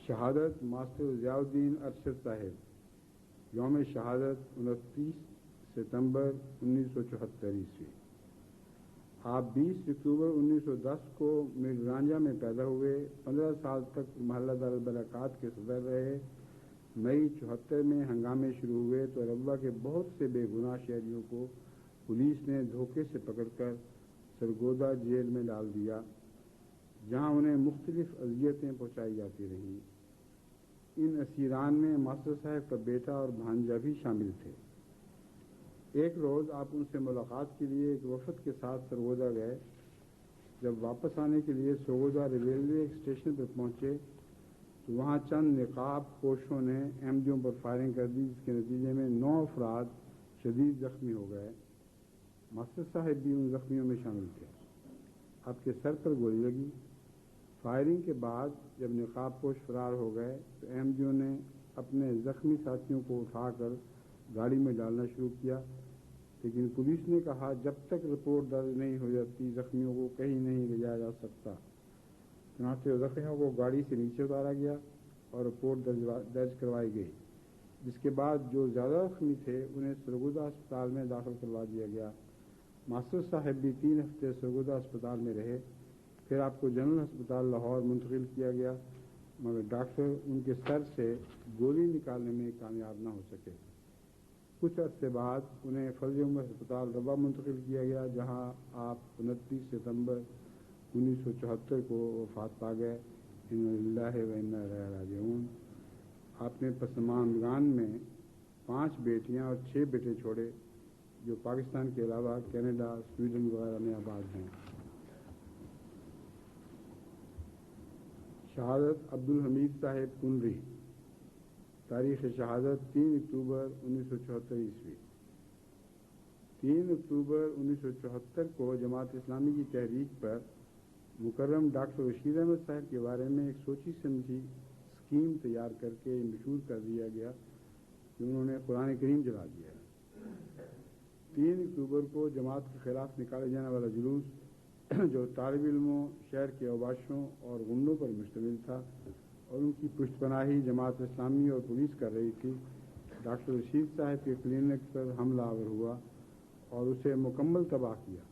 [SPEAKER 1] شہادت ماسٹر ضیاء الدین ارشد صاحب، یوم شہادت 29 ستمبر 1974 عیسوی. آپ 20 اکتوبر 1910 کو میرگرانجا میں پیدا ہوئے. 15 سال تک محلہ دارالبرکات کے صدر رہے. مئی 74 میں ہنگامے شروع ہوئے تو ربوہ کے بہت سے بے گناہ شہریوں کو پولیس نے دھوکے سے پکڑ کر سرگودا جیل میں ڈال دیا جہاں انہیں مختلف اذیتیں پہنچائی جاتی رہیں. ان اسیران میں ماسٹر صاحب کا بیٹا اور بھانجا بھی شامل تھے. ایک روز آپ ان سے ملاقات کے لیے ایک وفد کے ساتھ سرگودا گئے. جب واپس آنے کے لیے سرگودا ریلوے اسٹیشن پر پہنچے تو وہاں چند نقاب پوشوں نے احمدیوں پر فائرنگ کر دی جس کے نتیجے میں 9 افراد شدید زخمی ہو گئے. ماسٹر صاحب بھی ان زخمیوں میں شامل تھے. آپ کے سر پر گولی لگی. فائرنگ کے بعد جب نقاب پوش فرار ہو گئے تو احمدیوں نے اپنے زخمی ساتھیوں کو اٹھا کر گاڑی میں ڈالنا شروع کیا، لیکن پولیس نے کہا جب تک رپورٹ درج نہیں ہو جاتی زخمیوں کو کہیں نہیں لے جایا جا سکتا. چنانچہ زخمیوں کو گاڑی سے نیچے اتارا گیا اور رپورٹ درج کروائی گئی، جس کے بعد جو زیادہ زخمی تھے انہیں سرگودا اسپتال میں داخل کروا دیا گیا. ماسٹر صاحب بھی 3 ہفتے سرگودا اسپتال میں رہے. پھر آپ کو جنرل ہسپتال لاہور منتقل کیا گیا، مگر ڈاکٹر ان کے سر سے گولی نکالنے میں کامیاب نہ ہو سکے. کچھ عرصے بعد انہیں فضل عمر ہسپتال ربوہ منتقل کیا گیا جہاں آپ 29 ستمبر 1974 کو وفات پا گئے. انا للہ و انا الیہ راجعون. آپ نے پسماندگان میں 5 بیٹیاں اور 6 بیٹے چھوڑے جو پاکستان کے علاوہ کینیڈا، سویڈن وغیرہ میں آباد ہیں. شہادت عبدالحمید صاحب کنری، تاریخ شہادت 3 اکتوبر 1974 عیسوی. 3 اکتوبر 1974 کو جماعت اسلامی کی تحریک پر مکرم ڈاکٹر رشید احمد صاحب کے بارے میں ایک سوچی سمجھی اسکیم تیار کر کے مشہور کر دیا گیا کہ انہوں نے قرآن کریم جلا دیا. 3 اکتوبر کو جماعت کے خلاف نکالے جانے والا جلوس جو طالب علموں، شہر کے اوباشوں اور غنڈوں پر مشتمل تھا اور ان کی پشت پناہی جماعت اسلامی اور پولیس کر رہی تھی، ڈاکٹر رشید صاحب کے کلینک پر حملہ آور ہوا اور اسے مکمل تباہ کیا.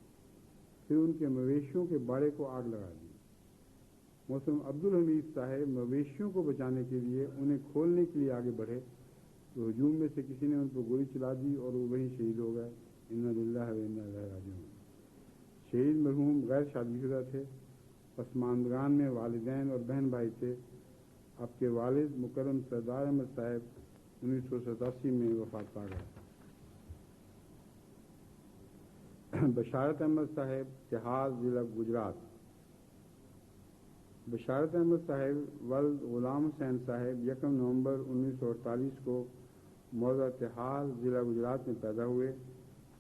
[SPEAKER 1] پھر ان کے مویشیوں کے باڑے کو آگ لگا دی. محترم عبدالحمید صاحب مویشیوں کو بچانے کے لیے انہیں کھولنے کے لیے آگے بڑھے تو ہجوم میں سے کسی نے ان پر گولی چلا دی اور وہ وہیں شہید ہو گئے. انا للہ و انا الیہ راجعون. شہید مرحوم غیر شادی شدہ تھے. پسماندگان میں والدین اور بہن بھائی تھے. آپ کے والد مکرم سردار احمد صاحب 1987 میں وفات پا گئے. بشارت احمد صاحب، سہاز، ضلع گجرات. بشارت احمد صاحب ولد غلام حسین صاحب 1 نومبر 1948 کو موضع تحال ضلع گجرات میں پیدا ہوئے۔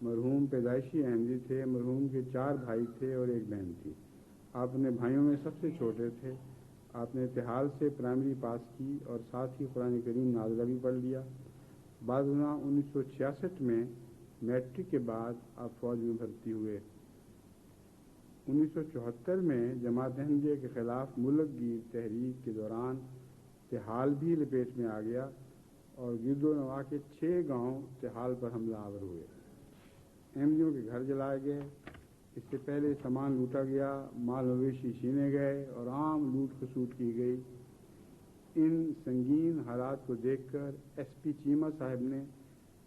[SPEAKER 1] مرحوم پیدائشی احمدی تھے۔ مرحوم کے 4 بھائی تھے اور ایک بہن تھی۔ آپ اپنے بھائیوں میں سب سے چھوٹے تھے۔ آپ نے تحال سے پرائمری پاس کی اور ساتھ ہی قرآن کریم نازلہ بھی پڑھ لیا۔ بعد 1966 میں میٹرک کے بعد آپ فوج میں بھرتی ہوئے۔ 1974 میں جماعت احمدیہ کے خلاف ملک گیر تحریک کے دوران تحال بھی لپیٹ میں آ گیا اور گرد و نواح کے 6 گاؤں تحال پر حملہ آور ہوئے۔ احمدیوں کے گھر جلائے گئے۔ اس سے پہلے سامان لوٹا گیا، مال مویشی چھینے گئے اور عام لوٹ کھسوٹ کی گئی۔ ان سنگین حالات کو دیکھ کر ایس پی چیمہ صاحب نے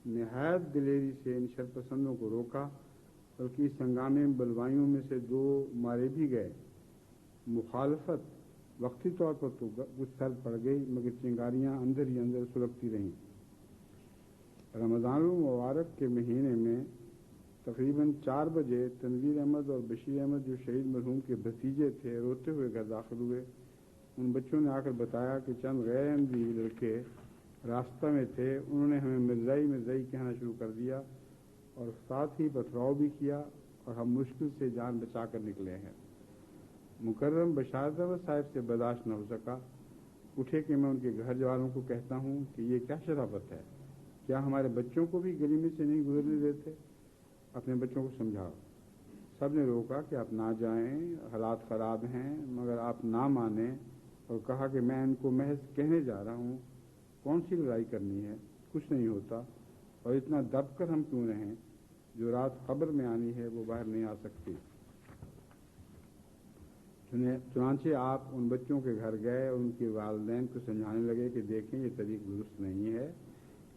[SPEAKER 1] نہایت دلیری سے ان شرپسندوں کو روکا، بلکہ اس ہنگامے بلوائیوں میں سے 2 مارے بھی گئے۔ مخالفت وقتی طور پر تو کچھ سرد پڑ گئی، مگر چنگاریاں اندر ہی اندر سلگتی رہیں۔ رمضان المبارک کے مہینے میں تقریباً 4 بجے تنویر احمد اور بشیر احمد جو شہید مرحوم کے بھتیجے تھے روتے ہوئے گھر داخل ہوئے۔ ان بچوں نے آ کر بتایا کہ چند غیر احمدی لڑکے راستہ میں تھے، انہوں نے ہمیں مرزائی مرزائی کہنا شروع کر دیا اور ساتھ ہی پتھراؤ بھی کیا اور ہم مشکل سے جان بچا کر نکلے ہیں۔ مکرم بشارت احمد صاحب سے برداشت نہ ہو سکا، اٹھے کہ میں ان کے گھر والوں کو کہتا ہوں کہ یہ کیا شرافت ہے، کیا ہمارے بچوں کو بھی گلی میں سے نہیں گزرنے دیتے؟ اپنے بچوں کو سمجھاؤ۔ سب نے روکا کہ آپ نہ جائیں، حالات خراب ہیں، مگر آپ نہ مانیں اور کہا کہ میں ان کو محض کہنے جا رہا ہوں، کون سی لڑائی کرنی ہے، کچھ نہیں ہوتا، اور اتنا دب کر ہم کیوں رہیں، جو رات قبر میں آنی ہے وہ باہر نہیں آ سکتی۔ چنانچہ آپ ان بچوں کے گھر گئے اور ان کے والدین کو سمجھانے لگے کہ دیکھیں یہ طریق درست نہیں ہے۔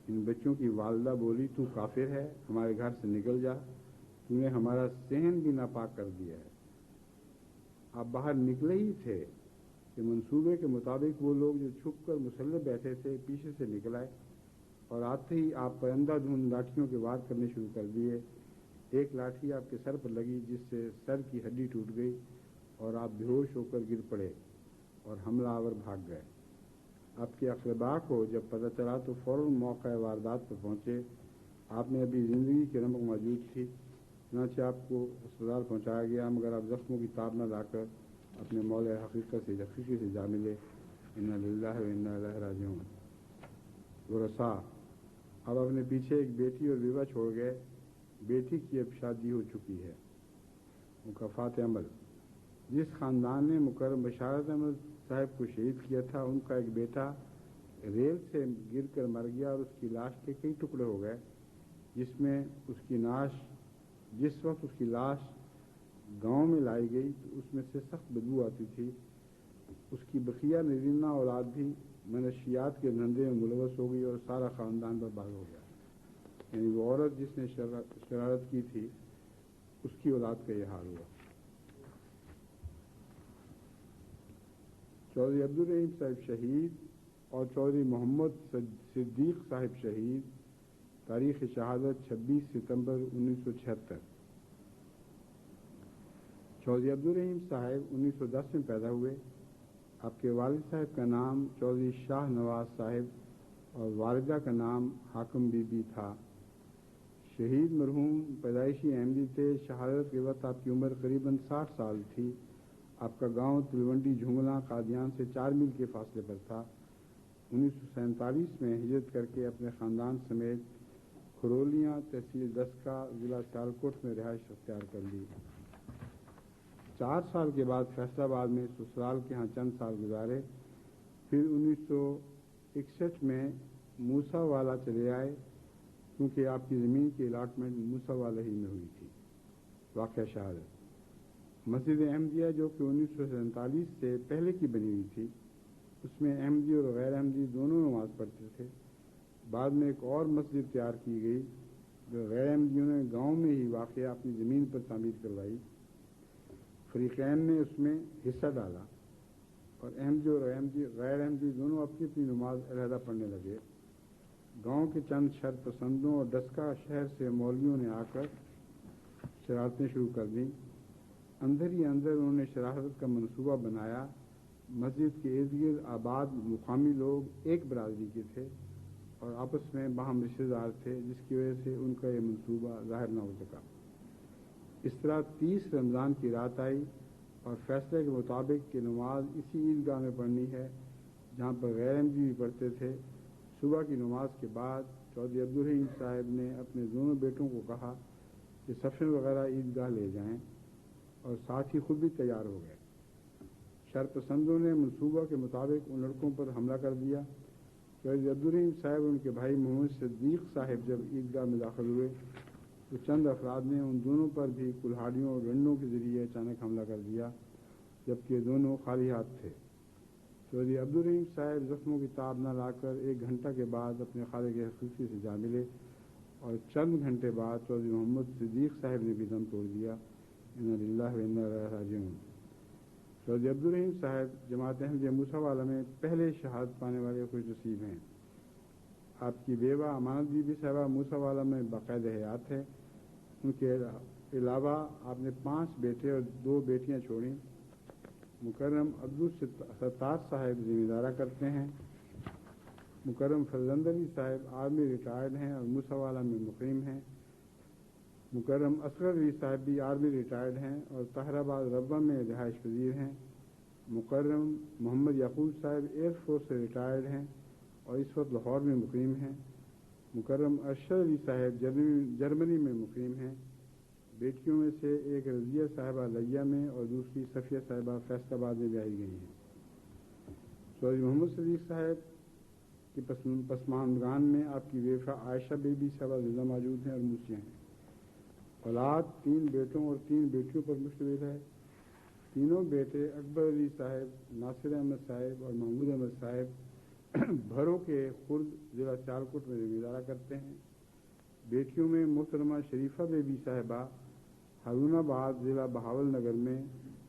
[SPEAKER 1] ان بچوں کی والدہ بولی تو کافر ہے، ہمارے گھر سے نکل جا، تو نے ہمارا صحن بھی ناپاک کر دیا ہے۔ آپ باہر نکلے ہی تھے کہ منصوبے کے مطابق وہ لوگ جو چھپ کر مسلح بیٹھے تھے پیچھے سے نکل آئے اور آتے ہی آپ پر اندھا دھند لاٹھیوں کے وار کرنے شروع کر دیے۔ ایک لاٹھی آپ کے سر پر لگی جس سے سر کی ہڈی ٹوٹ گئی اور آپ بے ہوش ہو کر گر پڑے اور حملہ آور بھاگ گئے۔ آپ کے اقرباء کو جب پتہ چلا تو فوراً موقع واردات پر پہنچے۔ آپ میں ابھی زندگی کی رمق موجود تھی، چنانچہ آپ کو اسپتال پہنچایا گیا، مگر آپ زخموں کی تاب نہ لا کر اپنے مولا حقیقی سے جا ملے۔ انا للہ و انا الیہ راجعون۔ ورثاء، اب اپنے پیچھے ایک بیٹی اور بیوہ چھوڑ گئے۔ بیٹی کی اب شادی ہو چکی ہے۔ مکافات عمل، جس خاندان نے مکرم بشارت احمد صاحب کو شہید کیا تھا، ان کا ایک بیٹا ریل سے گر کر مر گیا اور اس کی لاش کے کئی ٹکڑے ہو گئے، جس وقت اس کی لاش گاؤں میں لائی گئی تو اس میں سے سخت بدبو آتی تھی۔ اس کی بقیہ نرینہ اولاد بھی منشیات کے دھندے میں ملوث ہو گئی اور سارا خاندان برباد ہو گیا۔ یعنی وہ عورت جس نے شرارت کی تھی اس کی اولاد کا یہ حال ہوا۔ چودھری عبدالرحیم صاحب شہید اور چودھری محمد صدیق صاحب شہید، تاریخ شہادت 26 ستمبر 1976۔ چودھری عبدالرحیم صاحب 1910 میں پیدا ہوئے۔ آپ کے والد صاحب کا نام چودھری شاہ نواز صاحب اور والدہ کا نام حاکم بی بی تھا۔ شہید مرحوم پیدائشی احمدی تھے۔ شہادت کے وقت آپ کی عمر قریباً 60 سال تھی۔ آپ کا گاؤں تلونڈی جھنگلاں قادیان سے 4 میل کے فاصلے پر تھا۔ 1947 میں ہجرت کر کے اپنے خاندان سمیت کھرولیاں تحصیل دسکا ضلع سیالکوٹ میں رہائش اختیار کر لی۔ 4 سال کے بعد فیصل آباد میں سسرال کے ہاں چند سال گزارے، پھر 1961 میں موسیٰ والا چلے آئے، کیونکہ آپ کی زمین کی الاٹمنٹ موسیٰ والا ہی میں ہوئی تھی۔ واقعہ شہادت، مسجد احمدیہ جو کہ 1947 سے پہلے کی بنی ہوئی تھی، اس میں احمدی اور غیر احمدی دونوں نماز پڑھتے تھے۔ بعد میں ایک اور مسجد تیار کی گئی جو غیر احمدیوں نے گاؤں میں ہی واقع اپنی زمین پر تعمیر کروائی۔ فریقین نے اس میں حصہ ڈالا اور احمدی اور غیر احمدی دونوں اپنی اپنی نماز علیحدہ پڑھنے لگے۔ گاؤں کے چند شر پسندوں اور ڈسکا شہر سے مولویوں نے آ کر شرارتیں شروع کر دیں۔ اندر ہی اندر انہوں نے شرارت کا منصوبہ بنایا۔ مسجد کے ارد گرد آباد مقامی لوگ ایک برادری کے تھے اور آپس میں باہم رشتہ دار تھے، جس کی وجہ سے ان کا یہ منصوبہ ظاہر نہ ہو سکا۔ اس طرح 30 رمضان کی رات آئی اور فیصلے کے مطابق کہ نماز اسی عیدگاہ میں پڑھنی ہے جہاں پر غیر احمدی بھی پڑھتے تھے۔ صبح کی نماز کے بعد چودھری عبدالرحیم صاحب نے اپنے دونوں بیٹوں کو کہا کہ سفر وغیرہ عیدگاہ لے جائیں، اور ساتھ ہی خود بھی تیار ہو گئے۔ شر پسندوں نے منصوبہ کے مطابق ان لڑکوں پر حملہ کر دیا۔ چودھری عبدالرحیم صاحب اور ان کے بھائی محمد صدیق صاحب جب عیدگاہ میں داخل ہوئے تو چند افراد نے ان دونوں پر بھی کلہاڑیوں اور ڈنڈوں کے ذریعے اچانک حملہ کر دیا، جبکہ دونوں خالی ہاتھ تھے۔ چودھری عبدالرحیم صاحب زخموں کی تاب نہ لا کر 1 گھنٹہ کے بعد اپنے خالق حقیقی سے جا ملے، اور چند گھنٹے بعد چودھری محمد صدیق صاحب نے بھی دم توڑ دیا۔ انا للہ و انا الیہ راجعون۔ چودھری عبدالرحیم صاحب جماعت احمدیہ موسیٰ والا میں پہلے شہادت پانے والے خوش نصیب ہیں۔ آپ کی بیوہ امانت بی بی صاحبہ موسیٰ والا میں باقاعدہ حیات ہے۔ ان کے علاوہ آپ نے 5 بیٹے اور 2 بیٹیاں چھوڑیں۔ مکرم عبدالستار صاحب ذمہ دارہ کرتے ہیں۔ مکرم فرزند علی صاحب آرمی ریٹائرڈ ہیں اور موسیٰ والا میں مقیم ہیں۔ مکرم اصغر علی صاحب بھی آرمی ریٹائرڈ ہیں اور طاہر آباد ربوہ میں رہائش پذیر ہیں۔ مکرم محمد یعقوب صاحب ایئر فورس سے ریٹائرڈ ہیں اور اس وقت لاہور میں مقیم ہیں۔ مکرم ارشد علی صاحب جرمنی میں مقیم ہیں۔ بیٹیوں میں سے ایک رضیہ صاحبہ لیہ میں اور دوسری صفیہ صاحبہ فیصل آباد میں بیاہی گئی ہیں۔ چودھری محمد صدیق صاحب کی پسماندگان میں آپ کی بیوہ عائشہ بی بی صاحبہ زندہ موجود ہیں اور موسیٰ ہیں۔ اولاد 3 بیٹوں اور 3 بیٹیوں پر مشتمل ہے۔ تینوں بیٹے اکبر علی صاحب، ناصر احمد صاحب اور محمود احمد صاحب بھروں کے خرد ضلع سیالکوٹ میں ذمہ دارہ کرتے ہیں۔ بیٹیوں میں محترمہ شریفہ بی بی صاحبہ ہارون آباد ضلع بہاول نگر میں،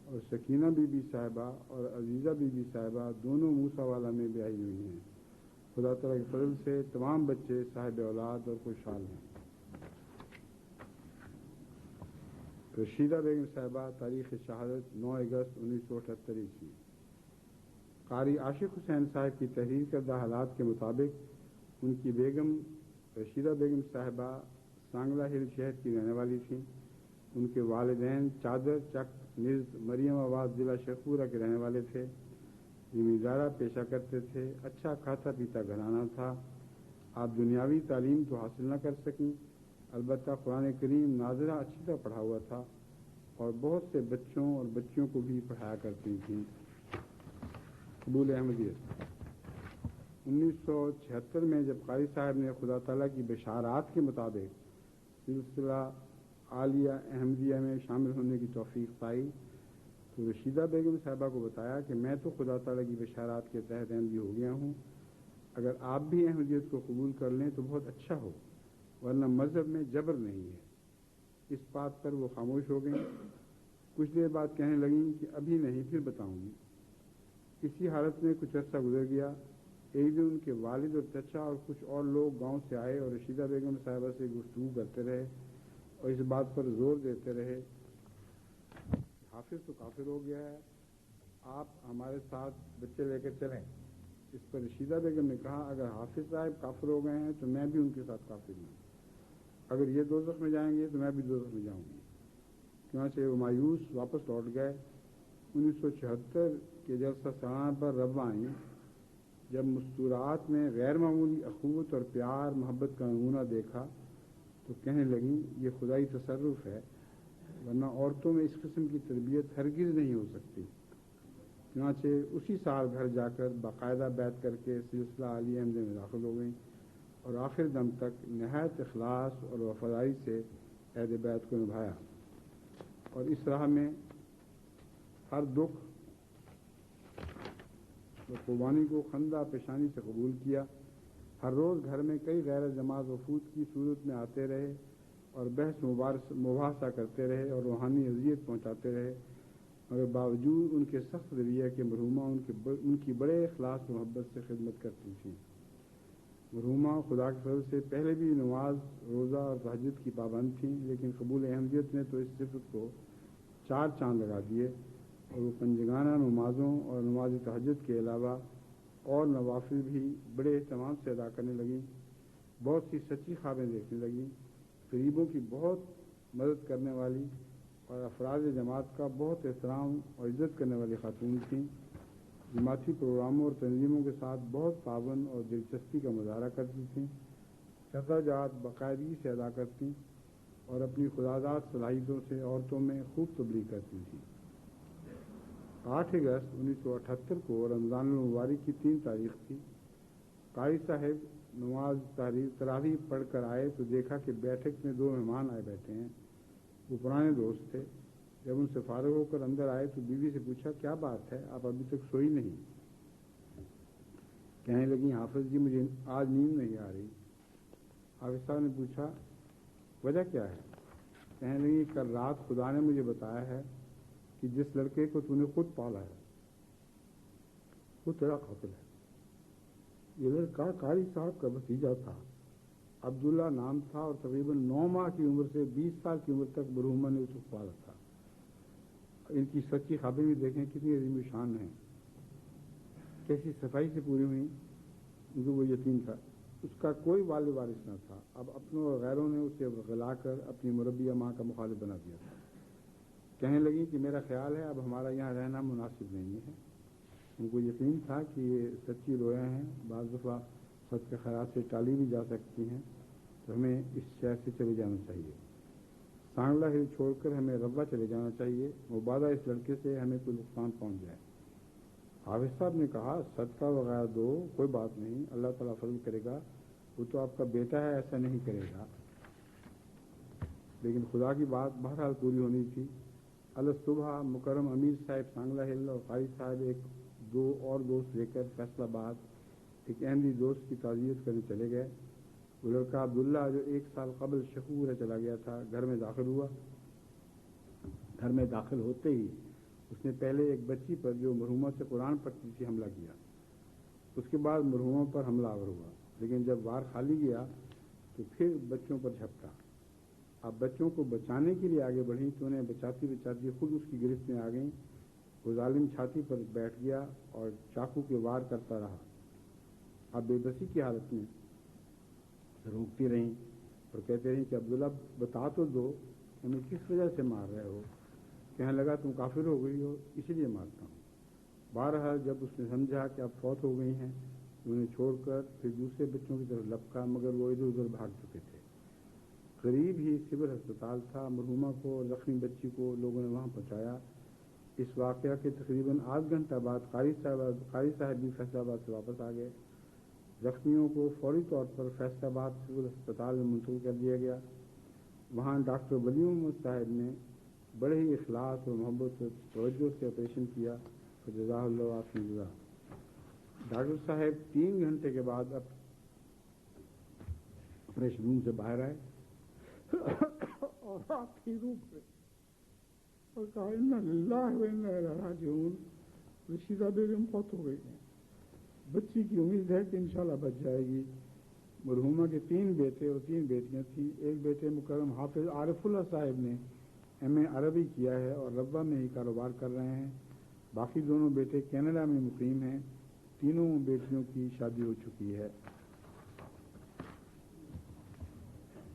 [SPEAKER 1] اور سکینہ بی بی صاحبہ اور عزیزہ بی بی صاحبہ دونوں موسیٰ والا میں بیاہی ہوئی ہیں۔ خدا تعالیٰ کے فضل سے تمام بچے صاحب اولاد اور خوشحال ہیں۔ رشیدہ بیگم صاحبہ تاریخ شہادت 9 اگست 1978 ء۔ قاری عاشق حسین صاحب کی تحریر کردہ حالات کے مطابق ان کی بیگم رشیدہ بیگم صاحبہ سانگلہ ہل شہر کی رہنے والی تھیں۔ ان کے والدین چادر چک نژد مریم آباد ضلع شیخپورہ کے رہنے والے تھے۔ زمیندارہ پیشہ کرتے تھے۔ اچھا کھاتا پیتا گھرانہ تھا۔ آپ دنیاوی تعلیم تو حاصل نہ کر سکیں، البتہ قرآن کریم ناظرہ اچھی طرح پڑھا ہوا تھا اور بہت سے بچوں اور بچیوں کو بھی پڑھایا کرتی تھیں۔ قبول احمدیت 1976 میں جب قاری صاحب نے خدا تعالیٰ کی بشارات کے مطابق سلسلہ عالیہ احمدیہ میں شامل ہونے کی توفیق پائی تو رشیدہ بیگم صاحبہ کو بتایا کہ میں تو خدا تعالیٰ کی بشارات کے تحت احمدی ہو گیا ہوں، اگر آپ بھی احمدیت کو قبول کر لیں تو بہت اچھا ہو، ورنہ مذہب میں جبر نہیں ہے۔ اس بات پر وہ خاموش ہو گئیں۔ کچھ دیر بعد کہنے لگیں کہ ابھی نہیں، پھر بتاؤں گی۔ اسی حالت میں کچھ عرصہ گزر گیا۔ ایک دن ان کے والد اور چچا اور کچھ اور لوگ گاؤں سے آئے اور رشیدہ بیگم صاحبہ سے گفتگو کرتے رہے اور اس بات پر زور دیتے رہے حافظ تو کافر ہو گیا ہے، آپ ہمارے ساتھ بچے لے کر چلیں۔ اس پر رشیدہ بیگم نے کہا اگر حافظ صاحب کافر ہو گئے ہیں تو میں بھی ان کے ساتھ کافر ہوں، اگر یہ دوزخ میں جائیں گے تو میں بھی دوزخ میں جاؤں گی۔ چنانچہ وہ مایوس واپس لوٹ گئے۔ 1976 کے جلسہ سالانہ پر ربوہ آئیں۔ جب مستورات میں غیر معمولی اخوت اور پیار محبت کا نمونہ دیکھا تو کہنے لگیں یہ خدائی تصرف ہے، ورنہ عورتوں میں اس قسم کی تربیت ہرگز نہیں ہو سکتی۔ چنانچہ اسی سال گھر جا کر باقاعدہ بیعت کر کے سلسلہ عالیہ احمدیہ میں داخل ہو گئیں اور آخر دم تک نہایت اخلاص اور وفاداری سے عہد بیعت کو نبھایا، اور اس راہ میں ہر دکھ و قربانی کو خندہ پیشانی سے قبول کیا۔ ہر روز گھر میں کئی غیر جماعت وفود کی صورت میں آتے رہے اور بحث مباحثہ کرتے رہے اور روحانی اذیت پہنچاتے رہے، مگر باوجود ان کے سخت رویہ کے مرحومہ ان کی بڑے اخلاص و محبت سے خدمت کرتی تھیں۔ مرحومہ خدا کے فضل سے پہلے بھی نماز، روزہ اور تہجد کی پابند تھیں، لیکن قبول احمدیت نے تو اس صفت کو 4 چاند لگا دیے اور وہ پنجگانہ نمازوں اور نماز تہجد کے علاوہ اور نوافل بھی بڑے اہتمام سے ادا کرنے لگیں۔ بہت سی سچی خوابیں دیکھنے لگیں، غریبوں کی بہت مدد کرنے والی اور افراد جماعت کا بہت احترام اور عزت کرنے والی خاتون تھیں، جماعتی پروگراموں اور تنظیموں کے ساتھ بہت پابند اور دلچسپی کا مظاہرہ کرتی تھیں، چندہ جات باقاعدگی سے ادا کرتیں اور اپنی خداداد صلاحیتوں سے عورتوں میں خوب تبلیغ کرتی تھیں۔ 8 اگست 1978 کو رمضان المبارک کی 3 تاریخ تھی۔ قاری صاحب نماز تراویح پڑھ کر آئے تو دیکھا کہ بیٹھک میں 2 مہمان آئے بیٹھے ہیں۔ وہ پرانے دوست تھے۔ جب ان سے فارغ ہو کر اندر آئے تو بیوی سے پوچھا، کیا بات ہے، آپ ابھی تک سوئی نہیں؟ کہنے لگیں، حافظ جی مجھے آج نیند نہیں آ رہی۔ حافظ صاحب نے پوچھا، وجہ کیا ہے؟ کہنے لگیں، کل رات خدا نے مجھے بتایا ہے کہ جس لڑکے کو تو نے خود پالا ہے وہ تیرا قاتل ہے۔ یہ لڑکا قاری صاحب کا بھتیجا تھا، عبداللہ نام تھا، اور تقریباً 9 ماہ کی عمر سے 20 سال کی عمر تک مرحومہ نے اس کو پالا تھا۔ ان کی سچی خوابیں بھی دیکھیں کتنی عظیم شان ہیں، کیسی صفائی سے پوری ہوئی، کیونکہ وہ یتیم تھا، اس کا کوئی والد وارث نہ تھا۔ اب اپنوں اور غیروں نے اسے غلا کر اپنی مربیہ ماں کا مخالف بنا دیا تھا۔ کہنے لگی کہ میرا خیال ہے اب ہمارا یہاں رہنا مناسب نہیں ہے۔ ان کو یقین تھا کہ یہ سچی رویاں ہیں، بعض دفعہ خود کے خیال سے ٹالی بھی جا سکتی ہیں، تو ہمیں اس شہر سے چلے جانا چاہیے، سانگلہ ہل چھوڑ کر ہمیں روا چلے جانا چاہیے، مبادہ اس لڑکے سے ہمیں کوئی نقصان پہنچ جائے۔ حافظ صاحب نے کہا، صدقہ وغیرہ دو، کوئی بات نہیں، اللہ تعالیٰ فضل کرے گا، وہ تو آپ کا بیٹا ہے، ایسا نہیں کرے گا۔ لیکن خدا کی بات بہرحال پوری ہونی تھی۔ صبح مکرم امیر صاحب سانگلہ ہل اور قاری صاحب دو اور دوست لے کر فیصل آباد ایک احمدی دوست کی تعزیت کرنے چلے گئے۔ وہ لڑکا عبداللہ جو 1 سال قبل شخور چلا گیا تھا، گھر میں داخل ہوا۔ گھر میں داخل ہوتے ہی اس نے پہلے ایک بچی پر جو مرحومہ سے قرآن پڑھتی تھی حملہ کیا، اس کے بعد مرحومہ پر حملہ آور ہوا، لیکن جب وار خالی گیا تو پھر بچوں پر جھپٹا۔ اب بچوں کو بچانے کے لیے آگے بڑھی تو انہیں بچاتی بچاتی خود اس کی گرفت میں آ گئیں۔ وہ ظالم چھاتی پر بیٹھ گیا اور چاقو کے وار کرتا رہا۔ اب بے بسی کی حالت میں روکتی رہیں اور کہتے رہیں کہ عبداللہ بتا تو دو ہمیں کس وجہ سے مار رہے ہو؟ کہنے لگا، تم کافر ہو گئی ہو اسی لیے مارتا ہوں۔ بہرحال جب اس نے سمجھا کہ اب فوت ہو گئی ہیں تو انہیں چھوڑ کر پھر دوسرے بچوں کی طرف لپکا، مگر وہ ادھر ادھر بھاگ چکے تھے۔ قریب ہی سول ہسپتال تھا۔ مرحومہ کو اور زخمی بچی کو لوگوں نے وہاں پہنچایا۔ اس واقعہ کے تقریباً آدھ گھنٹہ بعد قاری صاحب بھی فیصل آباد سے واپس آ گئے۔ زخمیوں کو فوری طور پر فیصل آباد سول ہسپتال میں منتقل کر دیا گیا۔ وہاں ڈاکٹر ولی محمد صاحب نے بڑے ہی اخلاص اور محبت و توجہ سے آپریشن کیا۔ جزاہ اللہ آپ جزا۔ ڈاکٹر صاحب 3 گھنٹے کے بعد آپریشن روم سے باہر آئے اور آپ ہی روپ گئے اور کہا، انا للہ و انا الیہ راجعون، رشیدہ بیگم فوت ہو گئی ہیں، بچی کی امید ہے کہ انشاءاللہ بچ جائے گی۔ مرحومہ کے 3 بیٹے اور 3 بیٹیاں تھیں۔ ایک بیٹے مکرم حافظ عارف اللہ صاحب نے ایم اے عربی کیا ہے اور ربوہ میں ہی کاروبار کر رہے ہیں۔ باقی دونوں بیٹے کینیڈا میں مقیم ہیں۔ تینوں بیٹیوں کی شادی ہو چکی ہے۔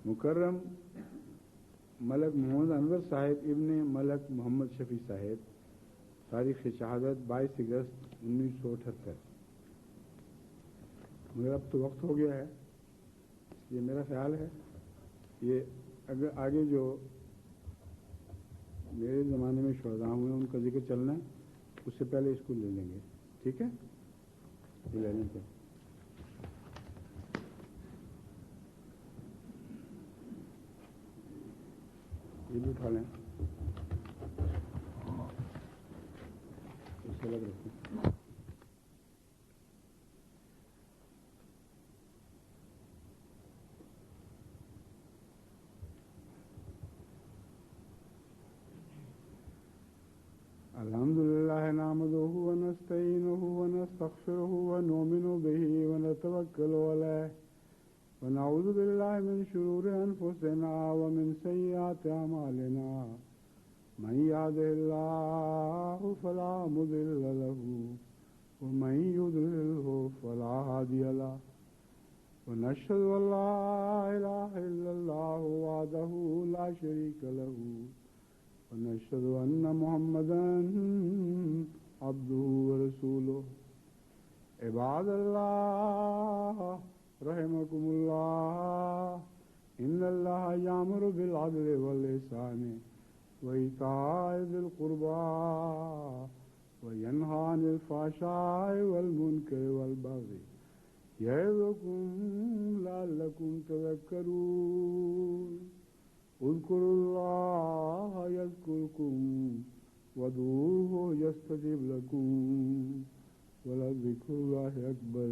[SPEAKER 1] مکرم ملک محمد انور صاحب ابن ملک محمد شفیع صاحب، تاریخ شہادت 22 اگست 1978۔ مگر اب تو وقت ہو گیا ہے، اس لیے میرا خیال ہے یہ اگر آگے جو میرے زمانے میں شہداء ہوئے ان کا ذکر چلنا ہے، اس سے پہلے اس کو لے لیں گے، ٹھیک ہے؟ لے لیں گے، یہ بھی اٹھا لیں، اس سے الگ رکھیں۔ الحمد لله نحمده ونستعينه ونستغفره ونؤمن به ونتوكل عليه ونعوذ بالله من شرور أنفسنا ومن سيئات أعمالنا من يهده الله فلا مضل له ومن يضلله فلا هادي له ونشهد أن لا إله إلا الله وحده لا شريك له ونشهد أن محمدا عبده ورسوله عباد الله رحمكم الله إن الله يأمر بالعدل والإحسان وإيتاء ذي القربى وينهى عن الفحشاء والمنكر والبغي يعظكم لعلكم تذكرون اذكروا الله يذكركم وادعوه يستجب لكم ولذكر الله أكبر